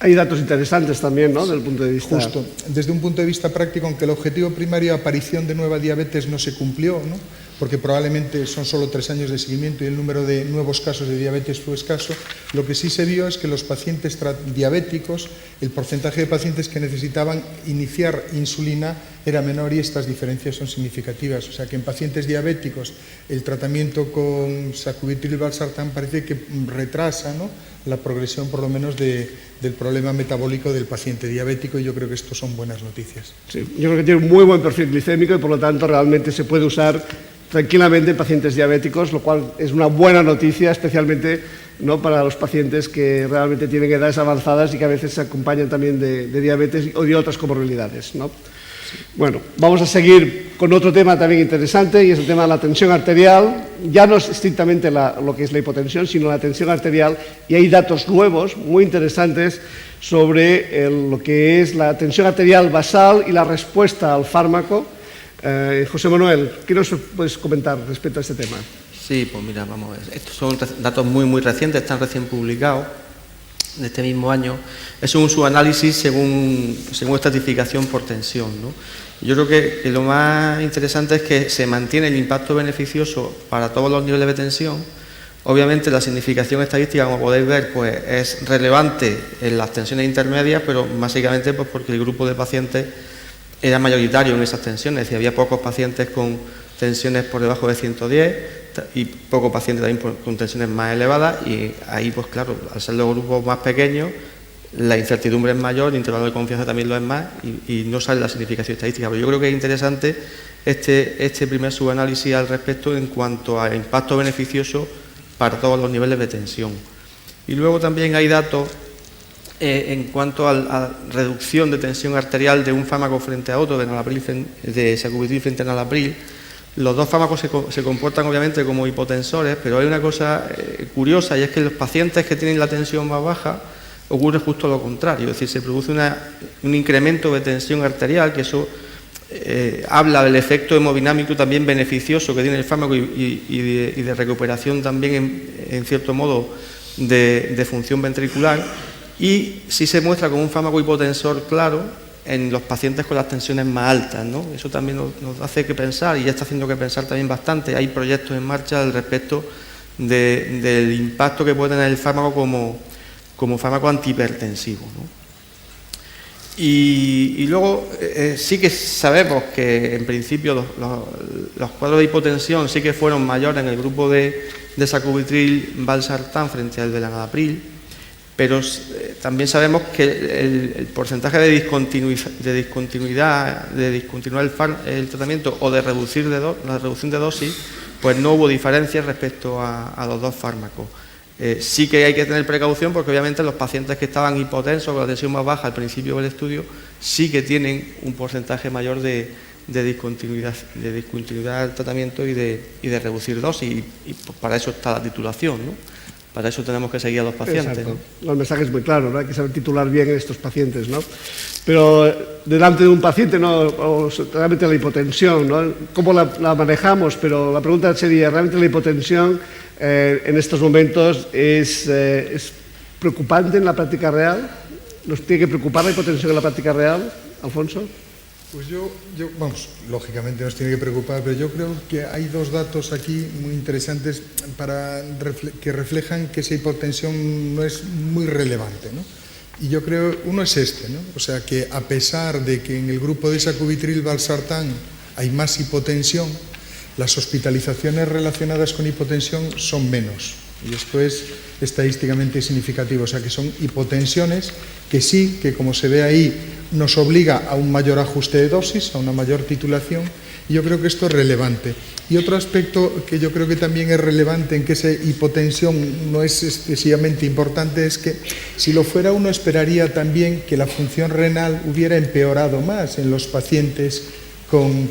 Hay datos interesantes también, ¿no?, del punto de vista... Justo, desde un punto de vista práctico, aunque el objetivo primario de aparición de nueva diabetes no se cumplió, ¿no?, porque probablemente son solo 3 años de seguimiento y el número de nuevos casos de diabetes fue escaso, lo que sí se vio es que los pacientes diabéticos, el porcentaje de pacientes que necesitaban iniciar insulina era menor, y estas diferencias son significativas. O sea que en pacientes diabéticos el tratamiento con sacubitril/valsartán parece que retrasa, ¿no?, la progresión por lo menos del problema metabólico del paciente diabético, y yo creo que esto son buenas noticias. Sí, yo creo que tiene un muy buen perfil glicémico y por lo tanto realmente se puede usar tranquilamente en pacientes diabéticos, lo cual es una buena noticia, especialmente, ¿no?, para los pacientes que realmente tienen edades avanzadas y que a veces se acompañan también de diabetes o de otras comorbilidades, ¿no? Bueno, vamos a seguir con otro tema también interesante, y es el tema de la tensión arterial. Ya no es estrictamente lo que es la hipotensión, sino la tensión arterial, y hay datos nuevos muy interesantes sobre lo que es la tensión arterial basal y la respuesta al fármaco. José Manuel, ¿qué nos puedes comentar respecto a este tema? Sí, pues mira, vamos a ver. Estos son datos muy recientes, están recién publicados, de este mismo año. Es un subanálisis según estratificación por tensión, ¿no? Yo creo que lo más interesante es que se mantiene el impacto beneficioso para todos los niveles de tensión. Obviamente la significación estadística, como podéis ver, pues es relevante en las tensiones intermedias, pero básicamente pues porque el grupo de pacientes era mayoritario en esas tensiones, es decir, había pocos pacientes con tensiones por debajo de 110 y pocos pacientes también con tensiones más elevadas, y ahí pues claro, al ser los grupos más pequeños la incertidumbre es mayor, el intervalo de confianza también lo es más, y no sale la significación estadística. Pero yo creo que es interesante este primer subanálisis al respecto en cuanto a impacto beneficioso para todos los niveles de tensión. Y luego también hay datos en cuanto a reducción de tensión arterial de un fármaco frente a otro, de sacubitril frente a enalapril. Los dos fármacos se comportan obviamente como hipotensores, pero hay una cosa curiosa, y es que los pacientes que tienen la tensión más baja ocurre justo lo contrario, es decir, se produce un incremento de tensión arterial, que eso habla del efecto hemodinámico también beneficioso que tiene el fármaco y de recuperación también en cierto modo de función ventricular. Y si se muestra como un fármaco hipotensor claro, en los pacientes con las tensiones más altas, ¿no? Eso también nos hace que pensar, y ya está haciendo que pensar también bastante. Hay proyectos en marcha al respecto del impacto que puede tener el fármaco como fármaco antihipertensivo, ¿no? Y luego sí que sabemos que en principio los cuadros de hipotensión sí que fueron mayores en el grupo de sacubitril/valsartán frente al enalapril, pero también sabemos que el porcentaje de discontinuar el tratamiento o de la reducción de dosis, pues no hubo diferencias respecto a los dos fármacos. Sí que hay que tener precaución porque obviamente los pacientes que estaban hipotensos con la tensión más baja al principio del estudio sí que tienen un porcentaje mayor de discontinuidad del tratamiento y de reducir dosis, y pues para eso está la titulación, ¿no? Para eso tenemos que seguir a los pacientes, ¿no? El mensaje es muy claro, ¿no? Hay que saber titular bien en estos pacientes, ¿no? Pero delante de un paciente, ¿no? O realmente la hipotensión, ¿no? ¿Cómo la manejamos? Pero la pregunta sería, ¿realmente la hipotensión en estos momentos es preocupante en la práctica real? ¿Nos tiene que preocupar la hipotensión en la práctica real, Alfonso? Pues vamos, lógicamente nos tiene que preocupar, pero yo creo que hay dos datos aquí muy interesantes que reflejan que esa hipotensión no es muy relevante, ¿no? Y yo creo, uno es ¿no? O sea, que a pesar de que en el grupo de sacubitril/valsartán hay más hipotensión, las hospitalizaciones relacionadas con hipotensión son menos. Y esto es estadísticamente significativo, o sea que son hipotensiones que sí, que como se ve ahí, nos obliga a un mayor ajuste de dosis, a una mayor titulación, y yo creo que esto es relevante. Y otro aspecto que yo creo que también es relevante en que esa hipotensión no es excesivamente importante es que si lo fuera uno esperaría también que la función renal hubiera empeorado más en los pacientes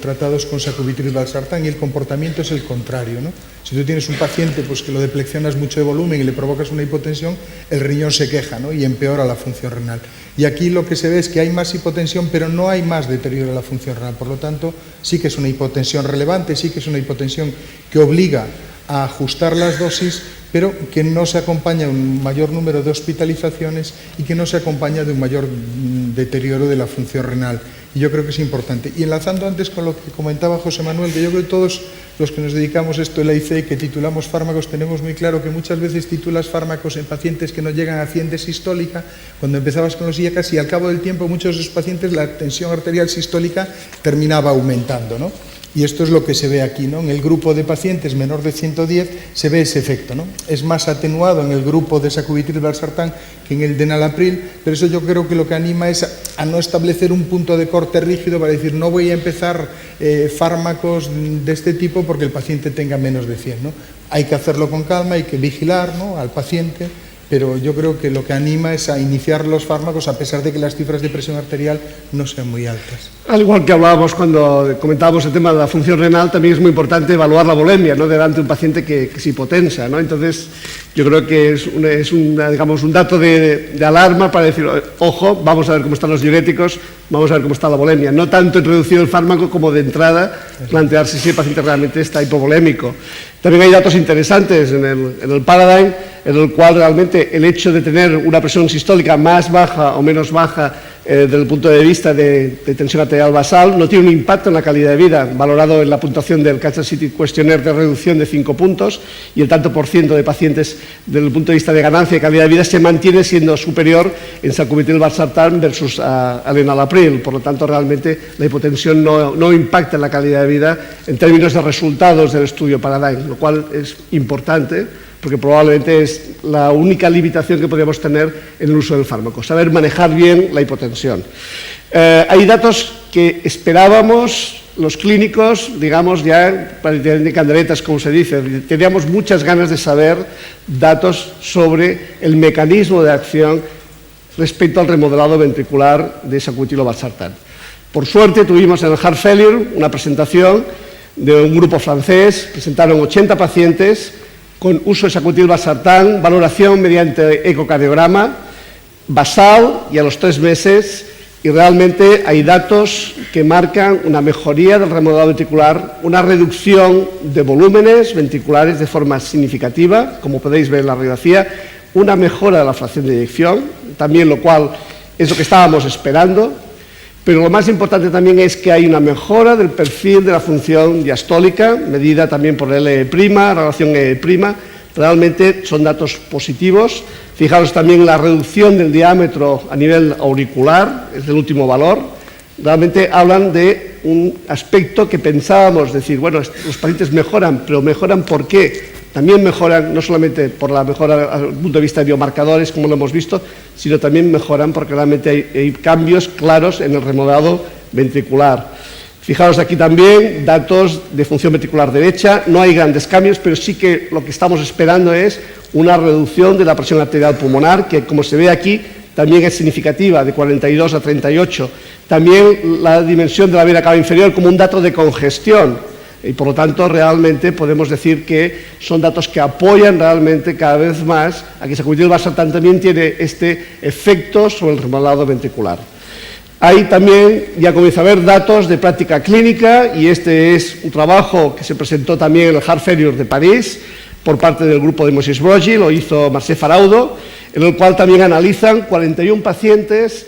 tratados con sacubitril/valsartán, y el comportamiento es el contrario, ¿no? Si tú tienes un paciente pues, que lo deplexionas mucho de volumen y le provocas una hipotensión, el riñón se queja, ¿no? Y empeora la función renal. Y aquí lo que se ve es que hay más hipotensión, pero no hay más deterioro de la función renal. Por lo tanto, sí que es una hipotensión relevante, sí que es una hipotensión que obliga a ajustar las dosis, pero que no se acompaña de un mayor número de hospitalizaciones y que no se acompaña de un mayor deterioro de la función renal. Y yo creo que es importante. Y enlazando antes con lo que comentaba José Manuel, que yo creo que todos los que nos dedicamos a esto, el AIC, que titulamos fármacos, tenemos muy claro que muchas veces titulas fármacos en pacientes que no llegan a 100 de sistólica. Cuando empezabas con los IACAS, y al cabo del tiempo muchos de esos pacientes la tensión arterial sistólica terminaba aumentando, ¿no? Y esto es lo que se ve aquí, ¿no? En el grupo de pacientes menor de 110 se ve ese efecto, ¿no? Es más atenuado en el grupo de sacubitril/valsartán que en el de enalapril, pero eso yo creo que lo que anima es a no establecer un punto de corte rígido para decir no voy a empezar fármacos de este tipo porque el paciente tenga menos de 100, ¿no? Hay que hacerlo con calma, hay que vigilar, ¿no?, al paciente, pero yo creo que lo que anima es a iniciar los fármacos a pesar de que las cifras de presión arterial no sean muy altas. Al igual que hablábamos cuando comentábamos el tema de la función renal, también es muy importante evaluar la volemia, ¿no?, delante de un paciente que es hipotensa, ¿no? Entonces, yo creo que es un dato de alarma para decir, ojo, vamos a ver cómo están los diuréticos, vamos a ver cómo está la volemia. No tanto en reducir el fármaco como de entrada plantearse si el paciente realmente está hipovolémico. También hay datos interesantes en el Paradigm, en el cual realmente el hecho de tener una presión sistólica más baja o menos baja desde el punto de vista de tensión arterial basal no tiene un impacto en la calidad de vida, valorado en la puntuación del Kansas City Questionnaire de reducción de 5 puntos, y el tanto por ciento de pacientes desde el punto de vista de ganancia de calidad de vida se mantiene siendo superior en sacubitril/valsartán versus al enalapril. Por lo tanto, realmente la hipotensión no impacta en la calidad de vida en términos de resultados del estudio Paradigm, lo cual es importante, porque probablemente es la única limitación que podríamos tener en el uso del fármaco, saber manejar bien la hipotensión. Hay datos que esperábamos los clínicos, digamos, ya prácticamente candeletas, como se dice. Teníamos muchas ganas de saber datos sobre el mecanismo de acción respecto al remodelado ventricular de sacubitril/valsartán. Por suerte tuvimos en el Heart Failure una presentación de un grupo francés, presentaron 80 pacientes con uso de sacubitril/valsartán, valoración mediante ecocardiograma basal y a los 3 meses, y realmente hay datos que marcan una mejoría del remodelado ventricular, una reducción de volúmenes ventriculares de forma significativa, como podéis ver en la radiografía, una mejora de la fracción de eyección, también lo cual es lo que estábamos esperando, Pero lo más importante también es que hay una mejora del perfil de la función diastólica, medida también por L', relación E'. Realmente son datos positivos. Fijaros también la reducción del diámetro a nivel auricular, es el último valor. Realmente hablan de un aspecto que pensábamos, decir, bueno, los pacientes mejoran, pero mejoran ¿por qué? También mejoran no solamente por la mejora desde el punto de vista de biomarcadores, como lo hemos visto, sino también mejoran porque realmente hay cambios claros en el remodelado ventricular. Fijaros aquí también datos de función ventricular derecha, no hay grandes cambios, pero sí que lo que estamos esperando es una reducción de la presión arterial pulmonar, que como se ve aquí también es significativa, de 42 a 38. También la dimensión de la vena cava inferior como un dato de congestión. Y por lo tanto, realmente podemos decir que son datos que apoyan realmente cada vez más a que sacubitril/valsartán también tiene este efecto sobre el remodelado ventricular. Hay también, ya comienza a haber datos de práctica clínica, y este es un trabajo que se presentó también en el Heart Failure de París por parte del grupo de Moisés Broggi, lo hizo Marcel Faraudo, en el cual también analizan 41 pacientes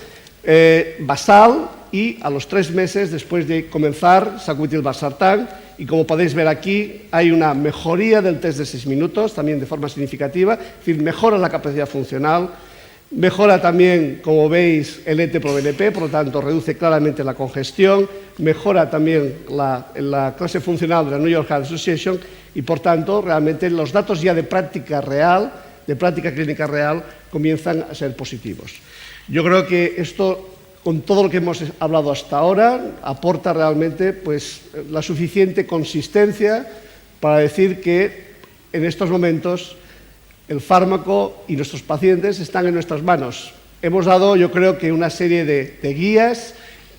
basal y a los 3 meses después de comenzar sacubitril/valsartán. Y como podéis ver aquí, hay una mejoría del test de 6 minutos, también de forma significativa, es decir, mejora la capacidad funcional, mejora también, como veis, el ET/BNP, por lo tanto, reduce claramente la congestión, mejora también la clase funcional de la New York Heart Association y, por tanto, realmente los datos ya de práctica real, de práctica clínica real, comienzan a ser positivos. Yo creo que esto, con todo lo que hemos hablado hasta ahora, aporta realmente pues, la suficiente consistencia para decir que en estos momentos el fármaco y nuestros pacientes están en nuestras manos. Hemos dado, yo creo que una serie de guías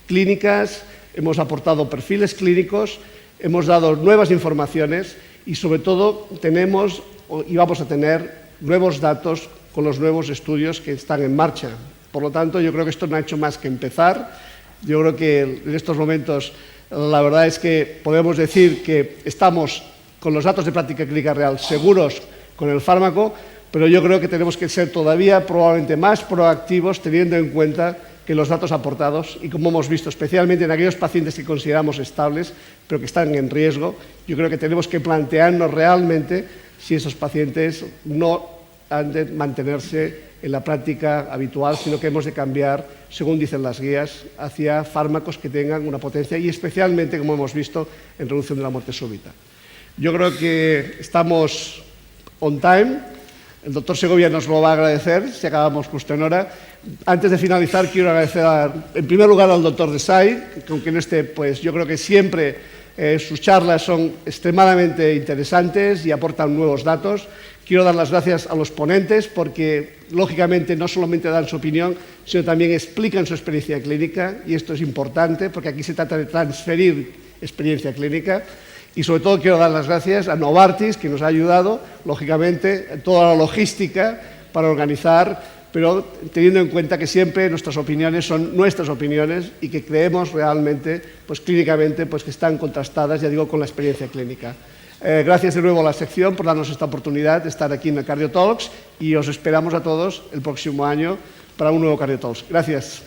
clínicas, hemos aportado perfiles clínicos, hemos dado nuevas informaciones y sobre todo tenemos y vamos a tener nuevos datos con los nuevos estudios que están en marcha. Por lo tanto, yo creo que esto no ha hecho más que empezar. Yo creo que en estos momentos la verdad es que podemos decir que estamos con los datos de práctica clínica real seguros con el fármaco, pero yo creo que tenemos que ser todavía probablemente más proactivos teniendo en cuenta que los datos aportados, y como hemos visto especialmente en aquellos pacientes que consideramos estables, pero que están en riesgo, yo creo que tenemos que plantearnos realmente si esos pacientes no han de mantenerse en la práctica habitual, sino que hemos de cambiar, según dicen las guías, hacia fármacos que tengan una potencia y especialmente, como hemos visto, en reducción de la muerte súbita. Yo creo que estamos on time. El doctor Segovia nos lo va a agradecer si acabamos justo en hora. Antes de finalizar, quiero agradecer en primer lugar al doctor Desai, con quien pues, yo creo que siempre sus charlas son extremadamente interesantes y aportan nuevos datos. Quiero dar las gracias a los ponentes porque, lógicamente, no solamente dan su opinión, sino también explican su experiencia clínica, y esto es importante porque aquí se trata de transferir experiencia clínica. Y sobre todo quiero dar las gracias a Novartis, que nos ha ayudado, lógicamente, en toda la logística para organizar, pero teniendo en cuenta que siempre nuestras opiniones son nuestras opiniones y que creemos realmente, pues clínicamente, pues que están contrastadas, ya digo, con la experiencia clínica. Gracias de nuevo a la sección por darnos esta oportunidad de estar aquí en el Cardio Talks y os esperamos a todos el próximo año para un nuevo Cardio Talks. Gracias.